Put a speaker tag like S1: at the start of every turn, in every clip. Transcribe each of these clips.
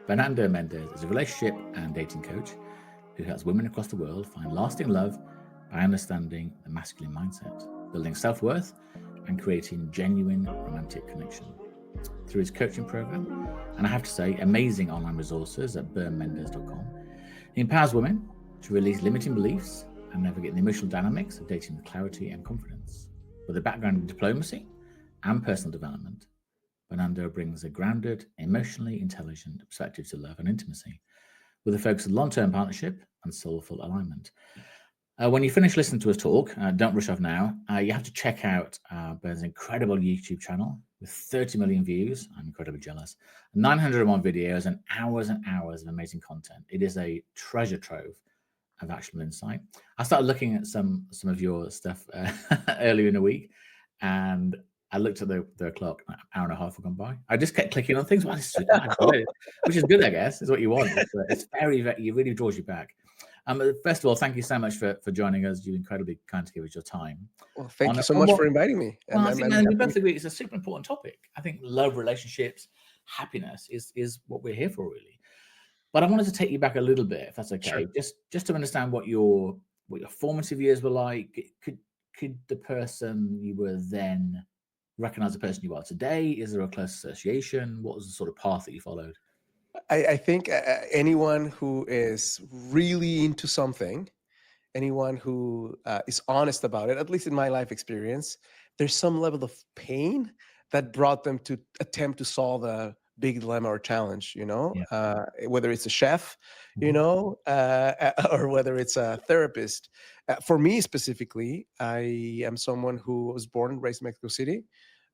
S1: Bernando Mendez is a relationship and dating coach who helps women across the world find lasting love by understanding the masculine mindset, building self-worth, and creating genuine romantic connection. Through his coaching program, and I have to say, amazing online resources at bernmendez.com, he empowers women to release limiting beliefs and navigate the emotional dynamics of dating with clarity and confidence. With a background in diplomacy and personal development, Bernando brings a grounded, emotionally intelligent perspective to love and intimacy, with a focus on long-term partnership and soulful alignment. When you finish listening to us talk, don't rush off now. You have to check out Bern's incredible YouTube channel with 30 million views. I'm incredibly jealous. 901 videos and hours of amazing content. It is a treasure trove of actionable insight. I started looking at some of your stuff earlier in the week, and I looked at the clock, an hour and a half had gone by. I just kept clicking on things, which is good, I guess, is what you want. It's very, it really draws you back. First of all, thank you so much for joining us. You're incredibly kind to give us your time.
S2: Well, thank you so much for inviting me.
S1: Well, I think we both agree it's a super important topic. I think love, relationships, happiness is what we're here for, really. But I wanted to take you back a little bit, if that's okay,
S2: Sure.
S1: just to understand what your formative years were like. Could the person you were then recognize the person you are today? Is there a close association? What was the sort of path that you followed?
S2: I think anyone who is really into something, anyone who is honest about it, at least in my life experience, there's some level of pain that brought them to attempt to solve a big dilemma or challenge, whether it's a chef, or whether it's a therapist. For me specifically, I am someone who was born and raised in Mexico City,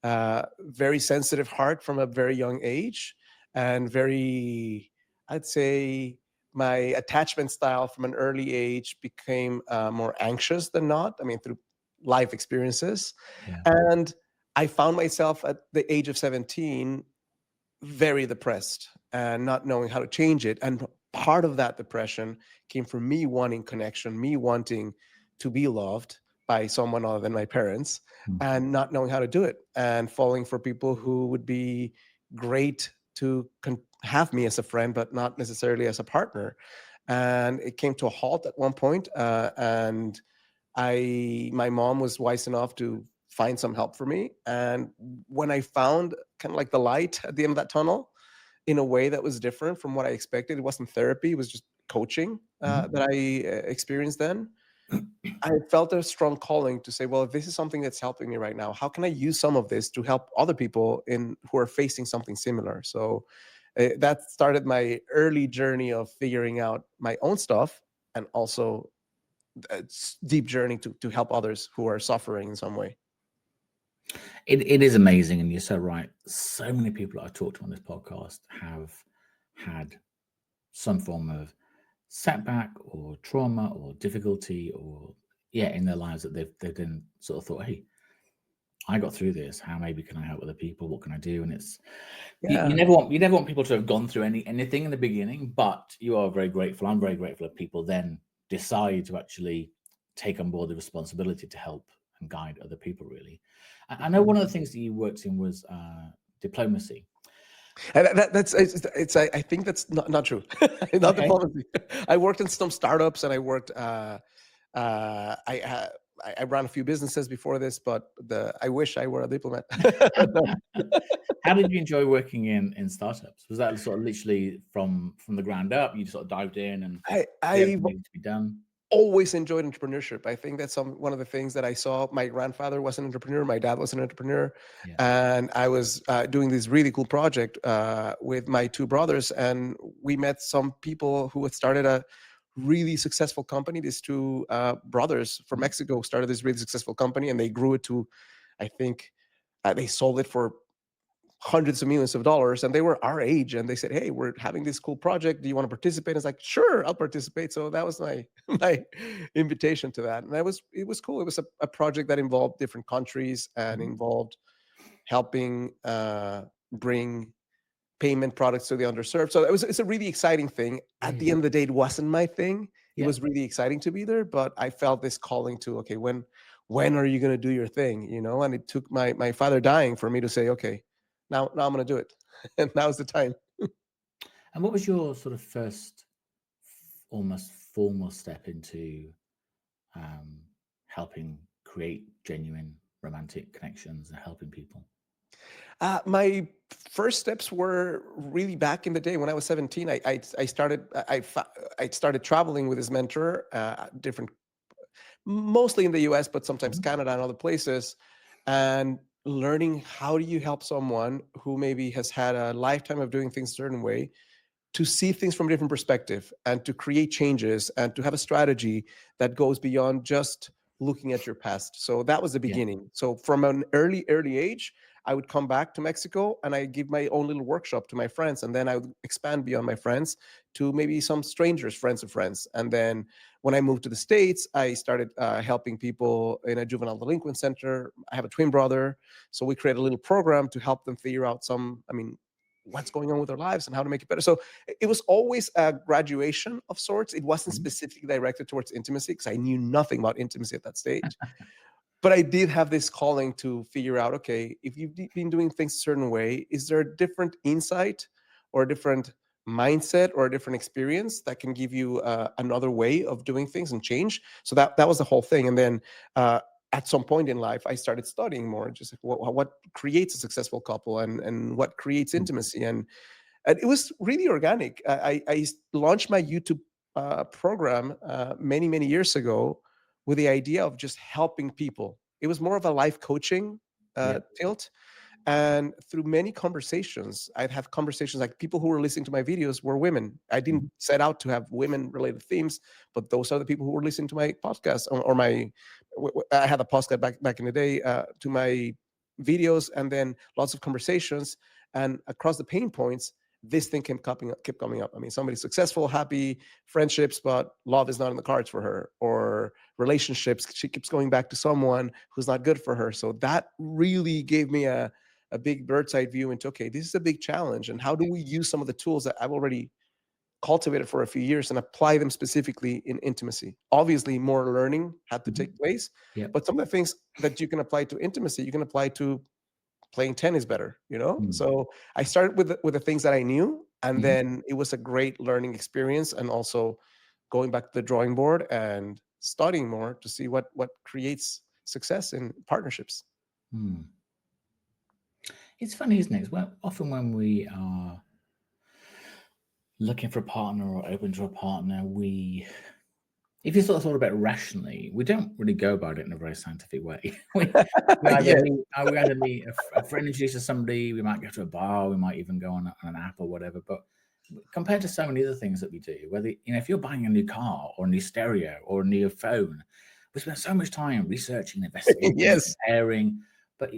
S2: very sensitive heart from a very young age, and I'd say my attachment style from an early age became more anxious than not. I mean, through life experiences.
S1: Yeah.
S2: And I found myself at the age of 17 very depressed and not knowing how to change it. And part of that depression came from me wanting connection, me wanting to be loved by someone other than my parents, and not knowing how to do it, and falling for people who would be great to have me as a friend, but not necessarily as a partner. And it came to a halt at one point, and my mom was wise enough to find some help for me. And when I found kind of like the light at the end of that tunnel, in a way that was different from what I expected, it wasn't therapy, it was just coaching that I experienced then. I felt a strong calling to say, well, if this is something that's helping me right now, how can I use some of this to help other people who are facing something similar? So that started my early journey of figuring out my own stuff, and also a deep journey to help others who are suffering in some way.
S1: It is amazing, and you're so right. So many people I've talked to on this podcast have had some form of setback or trauma or difficulty or in their lives that they've then sort of thought, hey, I got through this. How maybe can I help other people? What can I do? And it's you never want people to have gone through anything in the beginning, but you are very grateful. I'm very grateful that people then decide to actually take on board the responsibility to help and guide other people, really. I know one of the things that you worked in was diplomacy.
S2: I think that's not true. Not diplomacy. I worked in some startups, and I worked. I ran a few businesses before this, but I wish I were a diplomat.
S1: How did you enjoy working in startups? Was that sort of literally from the ground up? You sort of dived in and everything needed to be done?
S2: Always enjoyed entrepreneurship. I think that's one of the things that I saw. My grandfather was an entrepreneur. My dad was an entrepreneur. And I was doing this really cool project with my two brothers. And we met some people who had started a really successful company. These two brothers from Mexico started this really successful company, and they grew it to, I think, they sold it for hundreds of millions of dollars, and they were our age, and they said, hey, we're having this cool project, do you want to participate? And it's like, sure, I'll participate. So that was my invitation to that. And it was cool. It was a project that involved different countries and involved helping bring payment products to the underserved. So it's a really exciting thing. At the end of the day, it wasn't my thing. It was really exciting to be there, but I felt this calling to, okay, when are you going to do your thing? And it took my father dying for me to say, okay, now I'm going to do it. And now's the time.
S1: And what was your sort of first almost formal step into um, helping create genuine romantic connections and helping people?
S2: My first steps were really back in the day when I was 17. I started traveling with his mentor, different, mostly in the US, but sometimes
S1: Mhm.
S2: Canada and other places, and learning how do you help someone who maybe has had a lifetime of doing things a certain way to see things from a different perspective and to create changes and to have a strategy that goes beyond just looking at your past. So that was the
S1: Yeah.
S2: beginning. So from an early age, I would come back to Mexico and I give my own little workshop to my friends, and then I would expand beyond my friends to maybe some strangers, friends of friends. And then when I moved to the States, I started helping people in a juvenile delinquent center. I have a twin brother, so we created a little program to help them figure out what's going on with their lives and how to make it better. So it was always a graduation of sorts. It wasn't
S1: Mhm.
S2: specifically directed towards intimacy because I knew nothing about intimacy at that stage. But I did have this calling to figure out, okay, if you've been doing things a certain way, is there a different insight or a different mindset or a different experience that can give you another way of doing things and change? So that was the whole thing. And then at some point in life, I started studying more, just like what creates a successful couple and what creates
S1: Mm.
S2: intimacy. And it was really organic. I launched my YouTube program many years ago with the idea of just helping people. It was more of a life coaching
S1: Yeah.
S2: tilt. And through many conversations, I'd have conversations like people who were listening to my videos were women. I didn't
S1: Mhm.
S2: set out to have women related themes, but those are the people who were listening to my podcast or I had a podcast back in the day to my videos, and then lots of conversations. And across the pain points, this thing kept coming up. I mean, somebody's successful, happy, friendships, but love is not in the cards for her, or relationships. She keeps going back to someone who's not good for her. So that really gave me a big bird's eye view into, okay, this is a big challenge. And how do we use some of the tools that I've already cultivated for a few years and apply them specifically in intimacy? Obviously, more learning had to
S1: Mhm.
S2: take place,
S1: Yeah.
S2: but some of the things that you can apply to intimacy, you can apply to playing tennis better, you know?
S1: Mm.
S2: So I started with the things that I knew, and
S1: Mhm.
S2: then it was a great learning experience, and also going back to the drawing board and studying more to see what creates success in partnerships.
S1: Mm. It's funny, isn't it? Well, often when we are looking for a partner or open to a partner, if you sort of thought about it rationally, we don't really go about it in a very scientific way. we either
S2: Yes,
S1: meet a friend introduces somebody, we might go to a bar, we might even go on an app or whatever. But compared to so many other things that we do, whether if you're buying a new car or a new stereo or a new phone, we spend so much time researching, investigating,
S2: yes,
S1: comparing. But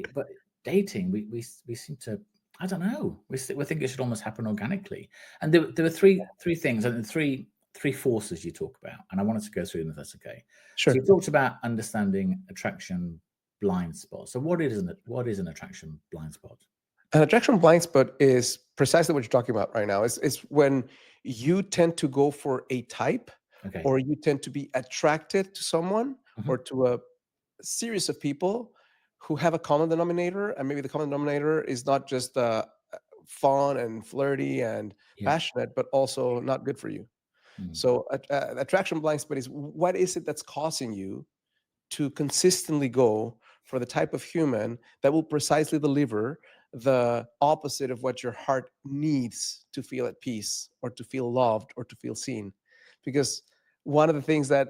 S1: dating, we seem to, I don't know, we think it should almost happen organically. And there were three things and three forces you talk about, and I wanted to go through them if that's okay. So you
S2: sure.
S1: talked about understanding attraction blind spot. So what is an attraction blind spot?
S2: An attraction blind spot is precisely what you're talking about right now. Is when you tend to go for a type,
S1: Okay.
S2: or you tend to be attracted to someone
S1: Mhm.
S2: or to a series of people who have a common denominator, and maybe the common denominator is not just fun and flirty and
S1: Yeah.
S2: passionate, but also not good for you.
S1: Mm.
S2: So attraction blind spot is, what is it that's causing you to consistently go for the type of human that will precisely deliver the opposite of what your heart needs to feel at peace or to feel loved or to feel seen. Because one of the things that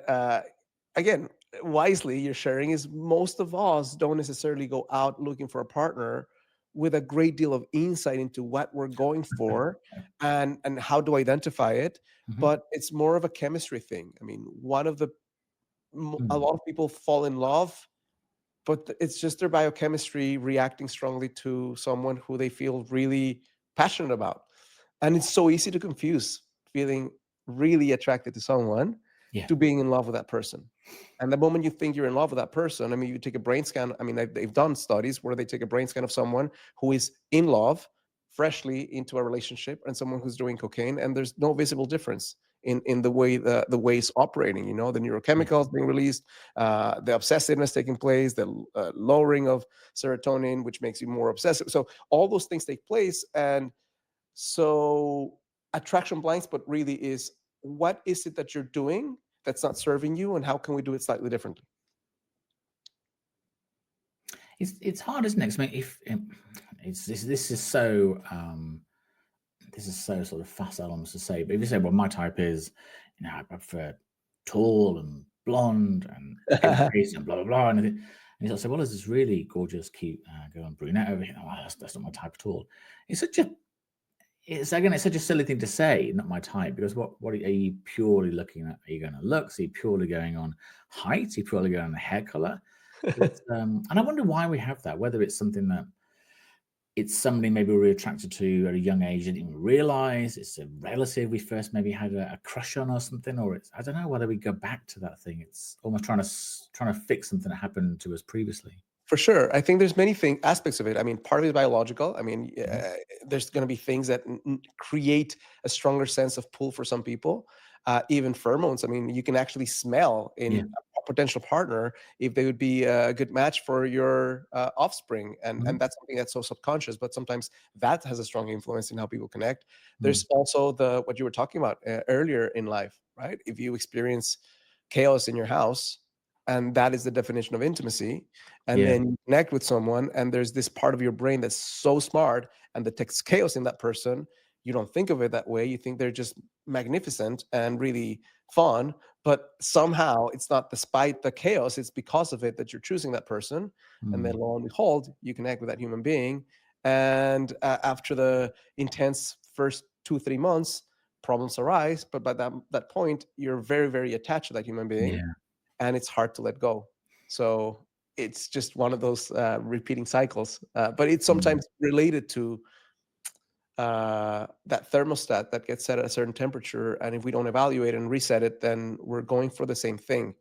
S2: again, wisely you're sharing is, most of us don't necessarily go out looking for a partner with a great deal of insight into what we're going for and how to identify it.
S1: Mhm.
S2: But it's more of a chemistry thing. I mean, one of the a
S1: Mm.
S2: lot of people fall in love, but it's just their biochemistry reacting strongly to someone who they feel really passionate about. And it's so easy to confuse feeling really attracted to someone
S1: Yeah.
S2: to being in love with that person. And the moment you think you're in love with that person, I mean, you take a brain scan. I mean, they've done studies where they take a brain scan of someone who is in love, freshly into a relationship, and someone who's doing cocaine, and there's no visible difference in the way the way it's operating. You know, the
S1: Yeah.
S2: neurochemicals being released, the obsessiveness taking place, the lowering of serotonin, which makes you more obsessive. So all those things take place, and so attraction blinds, but really is, what is it that you're doing that's not serving you, and how can we do it slightly differently?
S1: It's hard, isn't it? I mean, if this is so sort of facile almost to say, but if you say, well, my type is, I prefer tall and blonde and face and blah blah blah, and you sort of say, well, there's this really gorgeous, cute girl and brunette over here. Oh, that's not my type at all. It's such a silly thing to say, not my type, because what are you purely looking at? Are you going to looks? Are you purely going on height? Are you purely going on hair color? And I wonder why we have that, whether it's something that it's somebody maybe we're attracted to at a young age and didn't even realize, it's a relative we first maybe had a crush on or something, or it's, I don't know, whether we go back to that thing. It's almost trying to fix something that happened to us previously.
S2: For sure. I think there's many aspects of it. I mean, part of it is biological. I mean, there's going to be things that create a stronger sense of pull for some people. Even pheromones. I mean, you can actually smell in a potential partner if they would be a good match for your offspring. And that's something that's so subconscious, but sometimes that has a strong influence in how people connect. There's also what you were talking about earlier in life, right? If you experience chaos in your house, and that is the definition of intimacy, and then you connect with someone, and there's this part of your brain that's so smart and detects chaos in that person. You don't think of it that way. You think they're just magnificent and really fun, but somehow it's not despite the chaos, it's because of it that you're choosing that person. And then lo and behold, you connect with that human being. And after the intense first 2-3 months, problems arise. But by that point, you're very, very attached to that human being, and it's hard to let go. So it's just one of those repeating cycles. But it's sometimes related to that thermostat that gets set at a certain temperature, and if we don't evaluate and reset it, then we're going for the same thing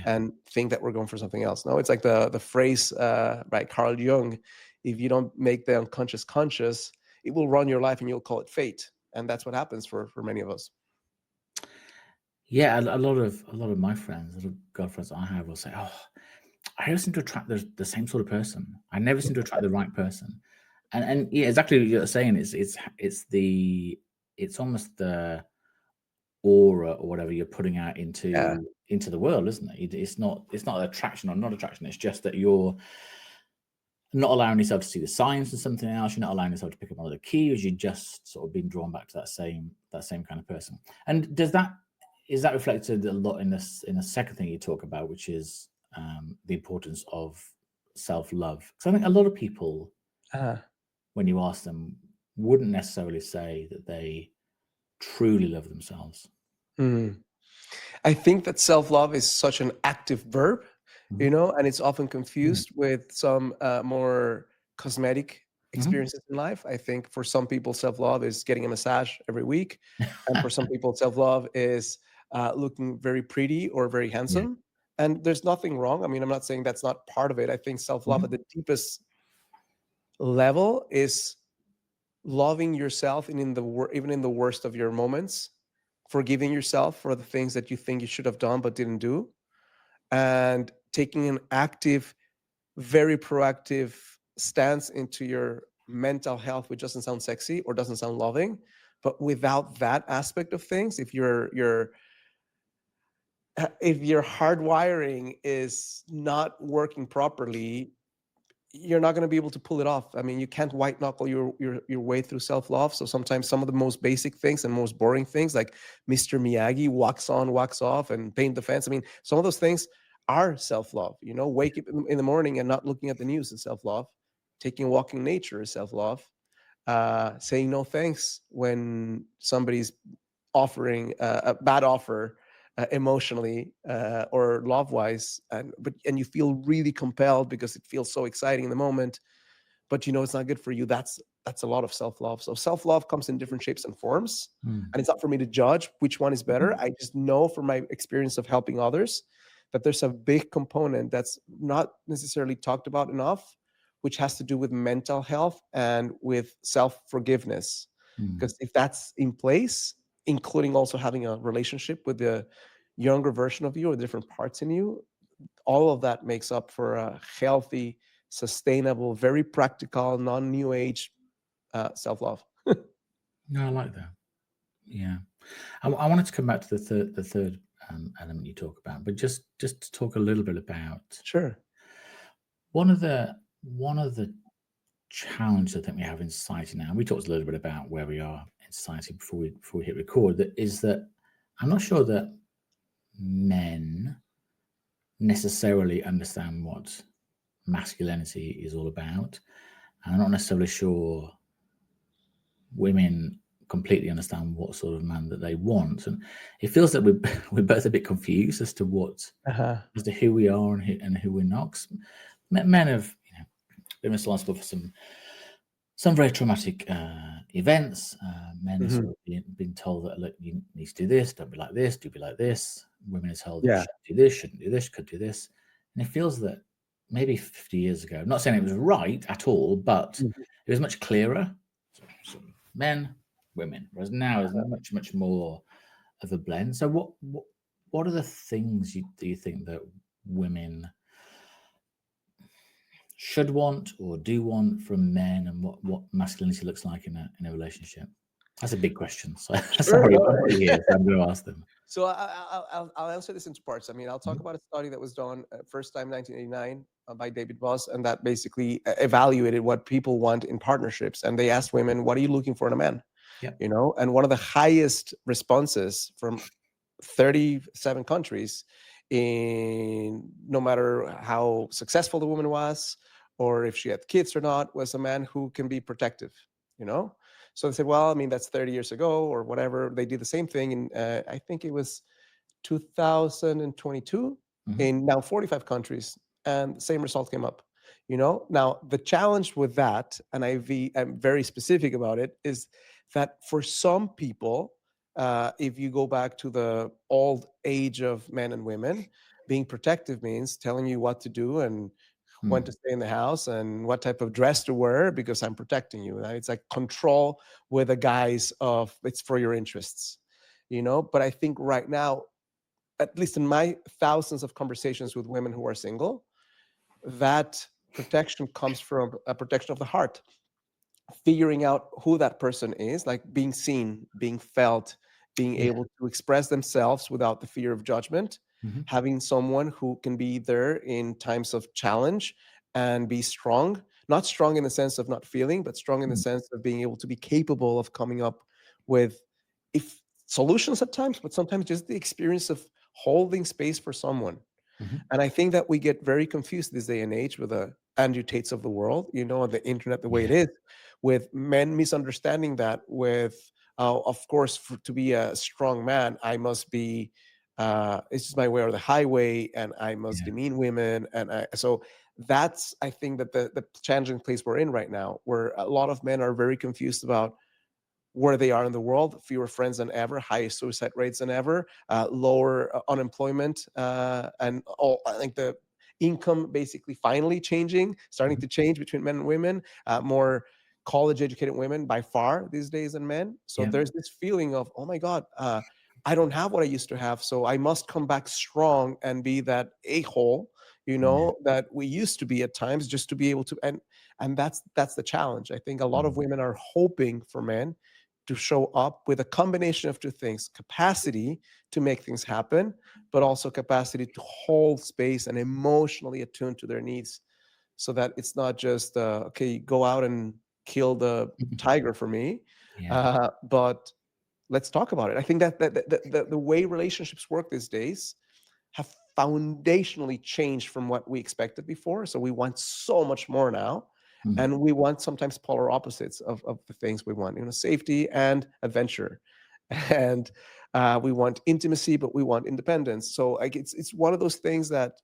S2: and think that we're going for something else. No, it's like the phrase by Carl Jung: if you don't make the unconscious conscious, it will run your life and you'll call it fate. And that's what happens for many of us.
S1: Yeah, a lot of my friends, a lot of girlfriends I have will say, "Oh, I never seem to attract the same sort of person. I never seem to attract the right person." And yeah, exactly what you're saying. It's almost the aura or whatever you're putting out into the world, isn't it? It's not attraction or not attraction. It's just that you're not allowing yourself to see the signs of something else. You're not allowing yourself to pick up on other cues. You're just sort of being drawn back to that same kind of person. And is that reflected a lot in the second thing you talk about, which is the importance of self-love? Because I think a lot of people, when you ask them, wouldn't necessarily say that they truly love themselves.
S2: I think that self-love is such an active verb, and it's often confused with some more cosmetic experiences in life. I think for some people, self-love is getting a massage every week. And for some people, self-love is looking very pretty or very handsome. And there's nothing wrong. I mean, I'm not saying that's not part of it. I think self-love at the deepest level is loving yourself even in the worst of your moments, forgiving yourself for the things that you think you should have done but didn't do, and taking an active, very proactive stance into your mental health, which doesn't sound sexy or doesn't sound loving. But without that aspect of things, if your hardwiring is not working properly, you're not going to be able to pull it off. I mean, you can't white knuckle your way through self-love. So sometimes some of the most basic things and most boring things, like Mr. Miyagi, wax on, wax off, and paint the fence. I mean, some of those things are self-love. Wake up in the morning and not looking at the news is self-love. Taking a walk in nature is self-love. Saying no thanks when somebody's offering a bad offer, emotionally or love-wise, and you feel really compelled because it feels so exciting in the moment, but it's not good for you. That's a lot of self-love. So self-love comes in different shapes and forms, and it's not for me to judge which one is better. I just know from my experience of helping others that there's a big component that's not necessarily talked about enough, which has to do with mental health and with self-forgiveness. Because if that's in place, including also having a relationship with the younger version of you or different parts in you, all of that makes up for a healthy, sustainable, very practical, non-new age self-love.
S1: No, I like that. Yeah. I wanted to come back to the third element you talk about, but just to talk a little bit about
S2: Sure.
S1: one of the challenges I think we have in society now. We talked a little bit about where we are in society before we hit record. That is that I'm not sure that men necessarily understand what masculinity is all about, and I'm not necessarily sure women completely understand what sort of man that they want. And it feels that we're both a bit confused as to as to who we are and who we're not. 'Cause men have been responsible for some very traumatic events. Men are sort of being told that, look, you need to do this, don't be like this, do be like this. Women are told you
S2: Yeah.
S1: shouldn't do this, shouldn't do this, could do this. And it feels that maybe 50 years ago, I'm not saying it was right at all, but it was much clearer. So men, women, whereas now is much, much more of a blend. So what are the things do you think that women should want or do want from men, and what masculinity looks like in a relationship? That's a big question. So
S2: Sure.
S1: sorry,
S2: No.
S1: I've got you here, so I'm going to ask them.
S2: So I'll answer this in parts. I mean, I'll talk about a study that was done first time 1989 by David Voss, and that basically evaluated what people want in partnerships. And they asked women, "What are you looking for in a man?"
S1: Yep.
S2: You know, and one of the highest responses from 37 countries, in no matter how successful the woman was or if she had kids or not, was a man who can be protective. You know, so they said, well, I mean, that's 30 years ago or whatever. They did the same thing in, I think it was 2022 in now 45 countries, and the same result came up. You know, now the challenge with that, and I'm very specific about it, is that for some people, if you go back to the old age of men and women, being protective means telling you what to do and when to stay in the house and what type of dress to wear because I'm protecting you. Right? It's like control with a guise of it's for your interests, you know. But I think right now, at least in my thousands of conversations with women who are single, that protection comes from a protection of the heart, figuring out who that person is, like being seen, being felt, being
S1: Yeah.
S2: able to express themselves without the fear of judgment, having someone who can be there in times of challenge and be strong, not strong in the sense of not feeling, but strong in the sense of being able to be capable of coming up with if solutions at times, but sometimes just the experience of holding space for someone. And I think that we get very confused this day and age with the Andrew Tates of the world, you know, on the internet the way it
S1: Yeah.
S2: is, with men misunderstanding that with, of course, to be a strong man, I must be, it's just my way or the highway, and I must
S1: Yeah.
S2: demean women. And so that's, I think that the challenging place we're in right now, where a lot of men are very confused about where they are in the world, fewer friends than ever, higher suicide rates than ever, lower unemployment, and all. I think the income basically finally starting to change between men and women, more college educated women by far these days than men. So
S1: Yeah.
S2: there's this feeling of, oh my God, I don't have what I used to have. So I must come back strong and be that a-hole, you know, that we used to be at times, just to be able to, and that's the challenge. I think a lot of women are hoping for men to show up with a combination of two things: capacity to make things happen, but also capacity to hold space and emotionally attune to their needs, so that it's not just okay, go out and kill the tiger for me,
S1: Yeah.
S2: but let's talk about it. I think that the way relationships work these days have foundationally changed from what we expected before. So we want so much more now. And we want sometimes polar opposites of the things we want, you know, safety and adventure. And we want intimacy, but we want independence. So like it's one of those things that,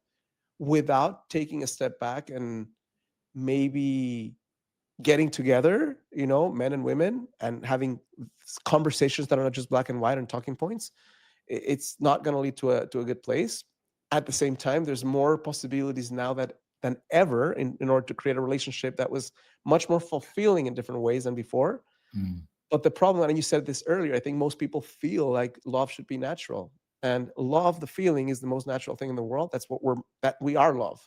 S2: without taking a step back and maybe getting together, you know, men and women, and having conversations that are not just black and white and talking points, it's not going to lead to a good place. At the same time, there's more possibilities now than ever in order to create a relationship that was much more fulfilling in different ways than before. But the problem, and you said this earlier, I think most people feel like love should be natural, and love, the feeling, is the most natural thing in the world. That we are love.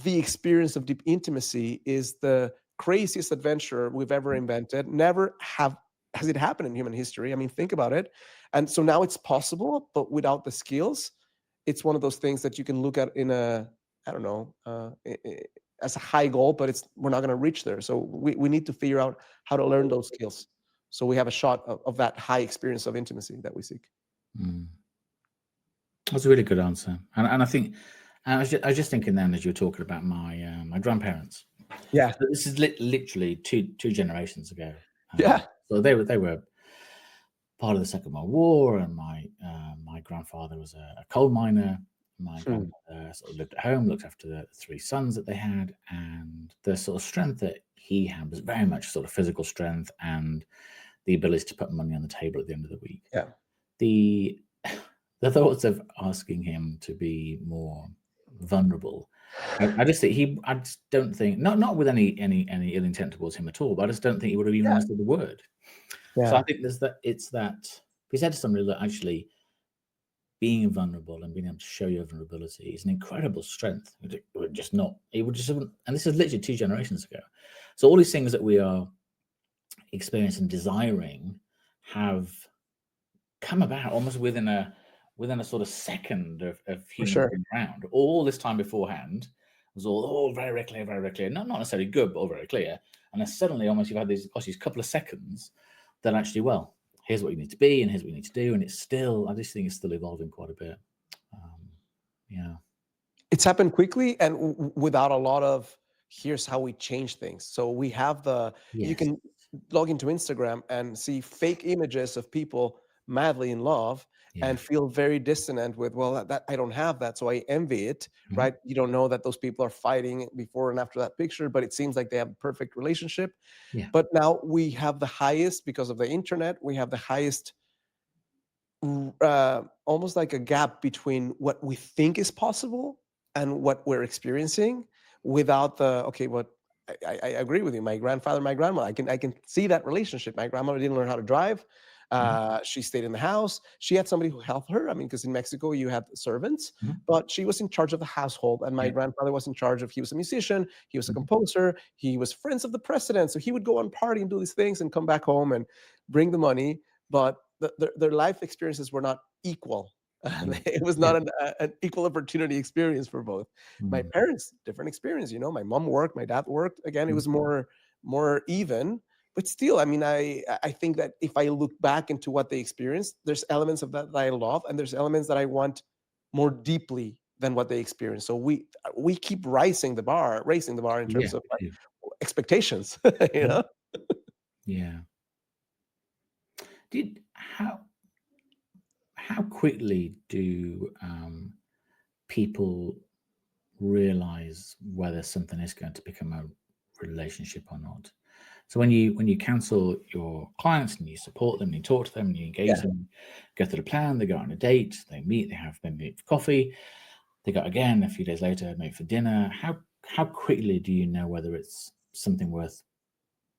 S2: The experience of deep intimacy is the craziest adventure we've ever invented. Never have has it happened in human history? I mean, think about it. And so now it's possible, but without the skills, it's one of those things that you can look at in a, I don't know, as a high goal, but we're not going to reach there. So we need to figure out how to learn those skills, so we have a shot of that high experience of intimacy that we seek.
S1: That's a really good answer, and I think I was just thinking then as you were talking about my my grandparents.
S2: Yeah.
S1: So this is literally two generations ago.
S2: Yeah.
S1: So they were part of the Second World War, and my grandfather was a coal miner. My grandmother sort of lived at home, looked after the 3 sons that they had, and the sort of strength that he had was very much sort of physical strength and the ability to put money on the table at the end of the week.
S2: Yeah.
S1: The thoughts of asking him to be more vulnerable, I just think I just don't think, not with any ill intent towards him at all, but I just don't think he would have even understood the word. So I think it's that if he said to somebody that actually being vulnerable and being able to show your vulnerability is an incredible strength. It would just not, it would just, and this is literally 2 generations ago. So all these things that we are experiencing, desiring, have come about almost within a sort of second of humans being around. All this time beforehand was all very, very clear, very, very clear. Not necessarily good, but all very clear. And then suddenly almost you've had these couple of seconds that actually, well, here's what you need to be and here's what you need to do. And it's still, I just think it's still evolving quite a bit. Yeah.
S2: It's happened quickly and without a lot of, here's how we change things. So we have you can log into Instagram and see fake images of people madly in love and feel very dissonant with, well, that I don't have that, so I envy it, right? You don't know that those people are fighting before and after that picture, but it seems like they have a perfect relationship. But now we have the highest, because of the internet, we have the highest almost like a gap between what we think is possible and what we're experiencing, without the, okay, what I agree with you. My grandfather, my grandma, I can see that relationship. My grandmother didn't learn how to drive. She stayed in the house. She had somebody who helped her. I mean, because in Mexico you have servants, but she was in charge of the household. And my grandfather was in charge of, he was a musician, he was a composer, he was friends of the president. So he would go on party and do these things and come back home and bring the money. But their life experiences were not equal. It was not an equal opportunity experience for both. My parents, different experience. You know, my mom worked, my dad worked. Again, it was more even. But still, I mean, I think that if I look back into what they experienced, there's elements of that I love, and there's elements that I want more deeply than what they experienced. So we keep raising the bar in terms of like expectations. You know?
S1: Yeah. How quickly do people realize whether something is going to become a relationship or not? So when you counsel your clients and you support them, and you talk to them, and you engage them, go through the plan, they go on a date, they meet, they have maybe coffee, they go again a few days later, maybe for dinner. How quickly do you know whether it's something worth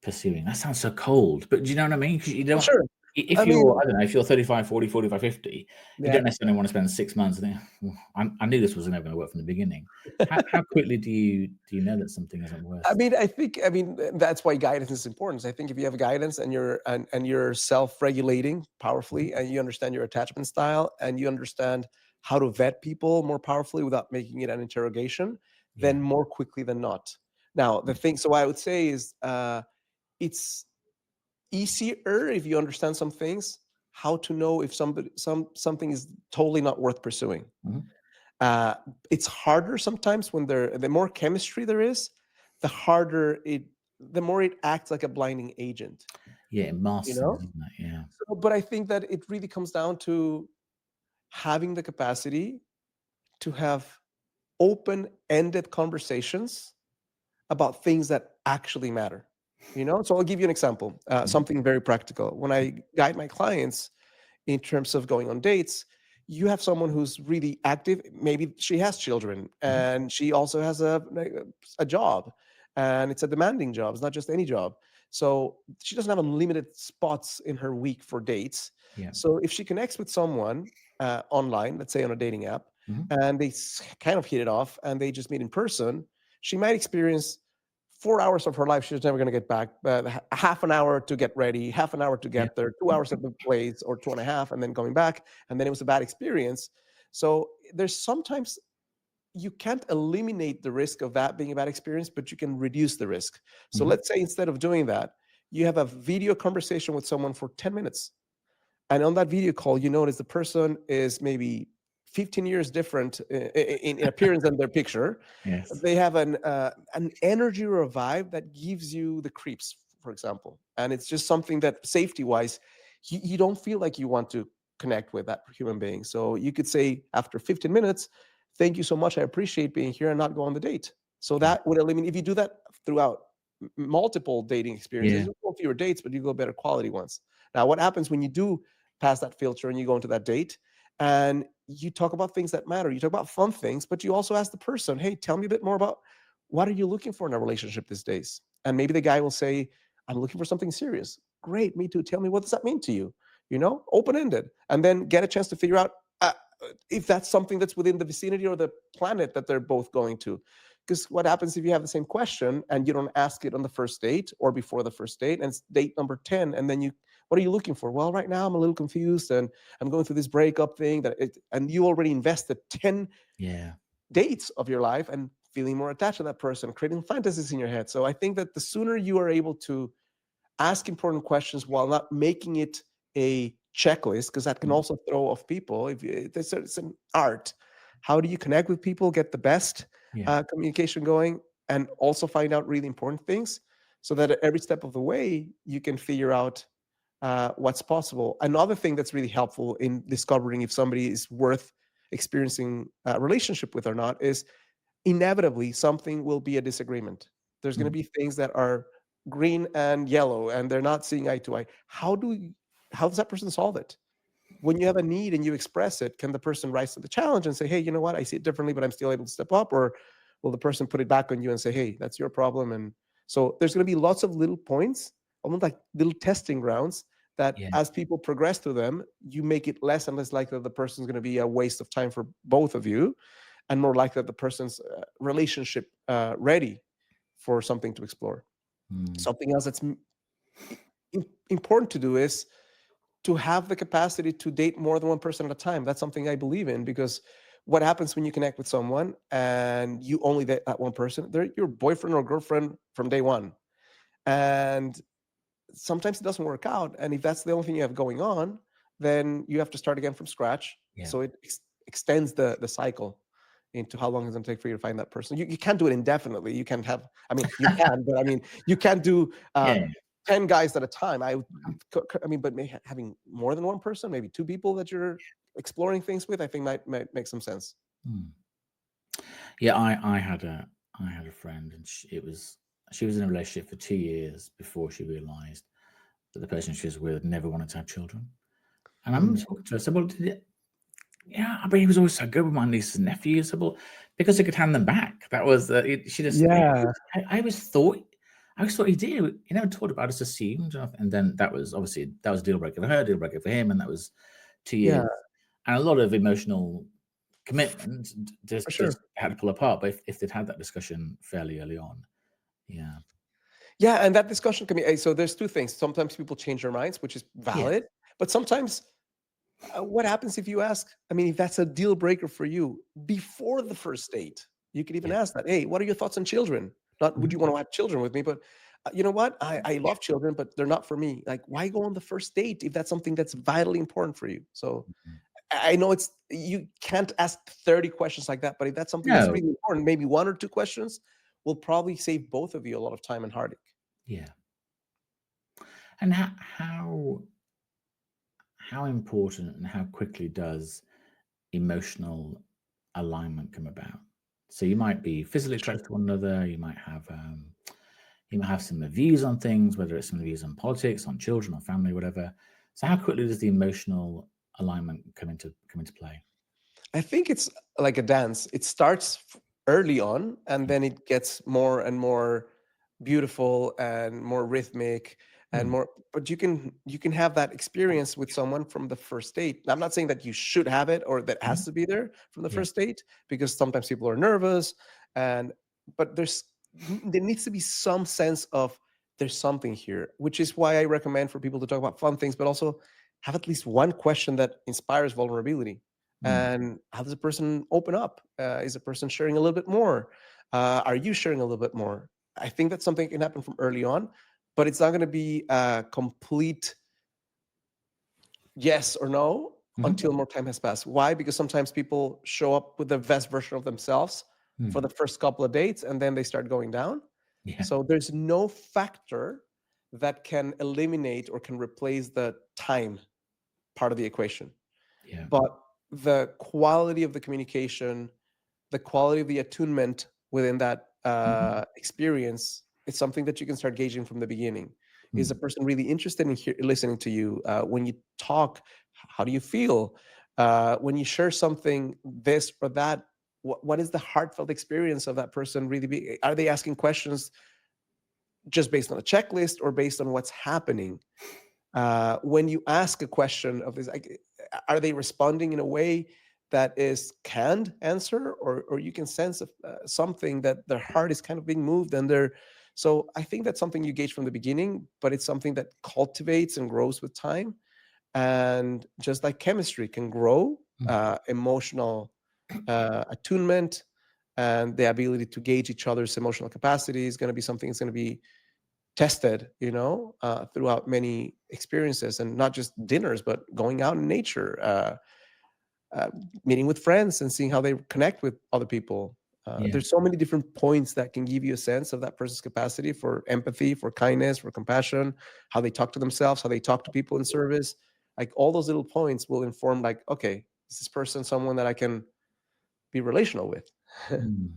S1: pursuing? That sounds so cold, but do you know what I mean? Because you don't.
S2: Sure.
S1: If I don't know, if you're 35, 40, 45, 50, you don't necessarily want to spend 6 months and think, I knew this was never going to work from the beginning. How quickly do you know that something isn't worth?
S2: I mean, that's why guidance is important. I think if you have guidance and you're self-regulating powerfully, and you understand your attachment style, and you understand how to vet people more powerfully without making it an interrogation, then more quickly than not. Now, the thing, so I would say is, it's easier if you understand some things, how to know if something is totally not worth pursuing. It's harder sometimes when the more chemistry there is, the more it acts like a blinding agent.
S1: Yeah, it masks,
S2: You know?
S1: doesn't it? Yeah.
S2: So, but I think that it really comes down to having the capacity to have open-ended conversations about things that actually matter. You know? So I'll give you an example, something very practical. When I guide my clients in terms of going on dates, you have someone who's really active. Maybe she has children, and she also has a job, and it's a demanding job. It's not just any job. So she doesn't have unlimited spots in her week for dates. So if she connects with someone online, let's say on a dating app, and they kind of hit it off and they just meet in person, she might experience 4 hours of her life she's never going to get back, but half an hour to get ready, half an hour to
S1: Yeah.
S2: get there, 2 hours at the place, or 2.5, and then coming back, and then it was a bad experience. So there's sometimes you can't eliminate the risk of that being a bad experience, but you can reduce the risk. So
S1: Mhm.
S2: let's say instead of doing that, you have a video conversation with someone for 10 minutes. And on that video call, you notice the person is maybe 15 years different in appearance than their picture.
S1: Yes.
S2: They have an energy or a vibe that gives you the creeps, for example. And it's just something that safety wise, you don't feel like you want to connect with that human being. So you could say after 15 minutes, thank you so much. I appreciate being here, and not go on the date. So
S1: Yeah.
S2: that would eliminate, if you do that throughout multiple dating experiences,
S1: Yeah.
S2: you go fewer dates, but you go better quality ones. Now, what happens when you do pass that filter and you go into that date and you talk about things that matter? You talk about fun things, but you also ask the person, hey, tell me a bit more about what are you looking for in a relationship these days? And maybe the guy will say, I'm looking for something serious. Great, me too. Tell me, what does that mean to you? Open-ended, and then get a chance to figure out if that's something that's within the vicinity or the planet that they're both going to. Because what happens if you have the same question and you don't ask it on the first date or before the first date, and it's date number 10, and then what are you looking for? Well, right now I'm a little confused and I'm going through this breakup thing and you already invested 10
S1: Yeah.
S2: dates of your life and feeling more attached to that person, creating fantasies in your head. So I think that the sooner you are able to ask important questions while not making it a checklist, because that can
S1: Mhm.
S2: also throw off people. It's an art. How do you connect with people, get the best
S1: Yeah.
S2: communication going, and also find out really important things, so that at every step of the way you can figure out what's possible. Another thing that's really helpful in discovering if somebody is worth experiencing a relationship with or not is inevitably something will be a disagreement. There's going to
S1: Mhm.
S2: be things that are green and yellow and they're not seeing eye to eye. How does that person solve it? When you have a need and you express it, can the person rise to the challenge and say, hey, you know what, I see it differently, but I'm still able to step up? Or will the person put it back on you and say, hey, that's your problem? And so there's going to be lots of little points, almost like little testing grounds, that
S1: Yeah.
S2: as people progress through them, you make it less and less likely that the person's going to be a waste of time for both of you, and more likely that the person's relationship ready for something to explore.
S1: Mm.
S2: Something else that's important to do is to have the capacity to date more than one person at a time. That's something I believe in, because what happens when you connect with someone and you only date that one person? They're your boyfriend or girlfriend from day one. And sometimes it doesn't work out. And if that's the only thing you have going on, then you have to start again from scratch.
S1: Yeah.
S2: So it extends the cycle into how long it's going to take for you to find that person. You can't do it indefinitely. You can't have, I mean, you can, but I mean, you can't do
S1: Yeah.
S2: 10 guys at a time. I mean, but having more than one person, maybe two people that you're exploring things with, I think might make some sense.
S1: Mm. Yeah. I had a friend, and she was in a relationship for 2 years before she realized that the person she was with never wanted to have children. And I remember talking to her. I said, "Well, did it?" Yeah, but he was always so good with my nieces and nephews. I said, "Well, because he could hand them back." That was she just.
S2: Yeah,
S1: I always thought he did. He never talked about it, just assumed, and then that was a deal breaker for her, deal breaker for him, and that was 2 years,
S2: yeah,
S1: and a lot of emotional commitment
S2: for
S1: just
S2: sure.
S1: had to pull apart. But if they'd had that discussion fairly early on, yeah,
S2: Yeah, and that discussion can be, so there's two things. Sometimes people change their minds, which is
S1: yeah,
S2: valid, but sometimes what happens if you ask, I mean, if that's a deal breaker for you before the first date? You could even
S1: yeah,
S2: ask that, hey, what are your thoughts on children? Not would
S1: mhm,
S2: you want to have children with me, but you know what? I love children, but they're not for me. Like, why go on the first date if that's something that's vitally important for you? So
S1: mhm.
S2: I know you can't ask 30 questions like that, but if that's something that's
S1: No,
S2: really important, maybe one or two questions will probably save both of you a lot of time and heartache.
S1: yeah, and how important and how quickly does emotional alignment come about? So you might be physically
S2: Sure.
S1: attracted to one another. You might have similar views on things, whether it's similar views on politics, on children, on family, whatever. So how quickly does the emotional alignment come into play?
S2: I think it's like a dance. It starts early on, and then it gets more and more beautiful and more rhythmic and
S1: Mm,
S2: more. But you can have that experience with someone from the first date. I'm not saying that you should have it or that
S1: mhm,
S2: has to be there from the
S1: yeah,
S2: first date, because sometimes people are nervous, and but there's there needs to be some sense of there's something here, which is why I recommend for people to talk about fun things, but also have at least one question that inspires vulnerability. And how does a person open up? Is a person sharing a little bit more? Are you sharing a little bit more? I think that's something that can happen from early on, but it's not going to be a complete yes or no until more time has passed. Why? Because sometimes people show up with the best version of themselves for the first couple of dates, and then they start going down.
S1: Yeah.
S2: So there's no factor that can eliminate or can replace the time part of the equation.
S1: Yeah.
S2: But the quality of the communication, the quality of the attunement within that experience, it's something that you can start gauging from the beginning. Is a person really interested in listening to you? When you talk, how do you feel? When you share something, this or that, what is the heartfelt experience of that person really? Are they asking questions just based on a checklist or based on what's happening? When you ask a question of this, are they responding in a way that is canned answer, or you can sense something that their heart is kind of being moved, and they're so I think that's something you gauge from the beginning, but it's something that cultivates and grows with time. And just like chemistry can grow, emotional attunement and the ability to gauge each other's emotional capacity is going to be something that's going to be tested, throughout many experiences, and not just dinners, but going out in nature, meeting with friends and seeing how they connect with other people. There's so many different points that can give you a sense of that person's capacity for empathy, for kindness, for compassion, how they talk to themselves, how they talk to people in service. Like all those little points will inform, like, okay, is this person someone that I can be relational with?
S1: And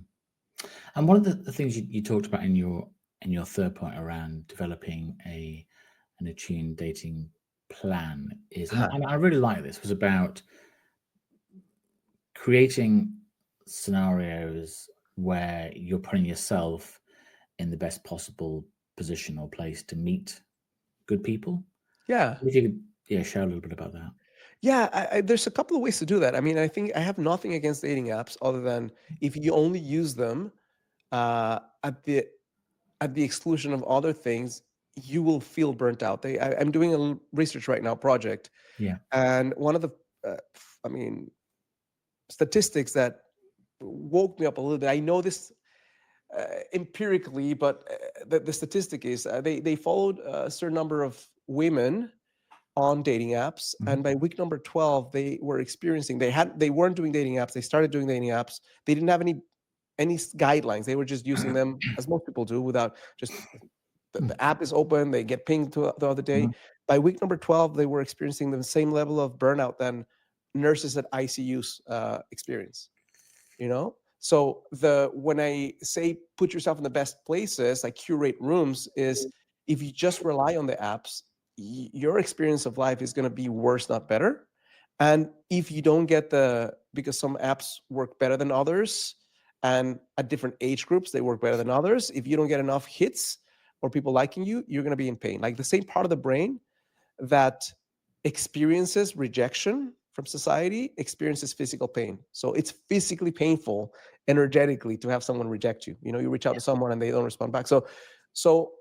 S1: one of the things you talked about in your third point around developing an attuned dating plan is, and I really like this, was about creating scenarios where you're putting yourself in the best possible position or place to meet good people.
S2: Yeah.
S1: If you could, share a little bit about that.
S2: Yeah, there's a couple of ways to do that. I mean, I think I have nothing against dating apps other than if you only use them at the exclusion of other things, you will feel burnt out. I'm doing a research right now project,
S1: Yeah.
S2: and one of the, I mean, statistics that woke me up a little bit. I know this empirically, but the statistic is they followed a certain number of women on dating apps, and by week number 12 they were experiencing, they weren't doing dating apps, they started doing dating apps, they didn't have any guidelines, they were just using them as most people do, without just the app is open, they get pinged the other day. By week number 12 they were experiencing the same level of burnout than nurses at ICUs experience. So when I say put yourself in the best places, like curate rooms, is if you just rely on the apps, your experience of life is going to be worse, not better. And if you don't get because some apps work better than others, and at different age groups they work better than others, if you don't get enough hits or people liking you, you're going to be in pain. Like the same part of the brain that experiences rejection from society experiences physical pain. So it's physically painful energetically to have someone reject you. You reach out to someone and they don't respond back. So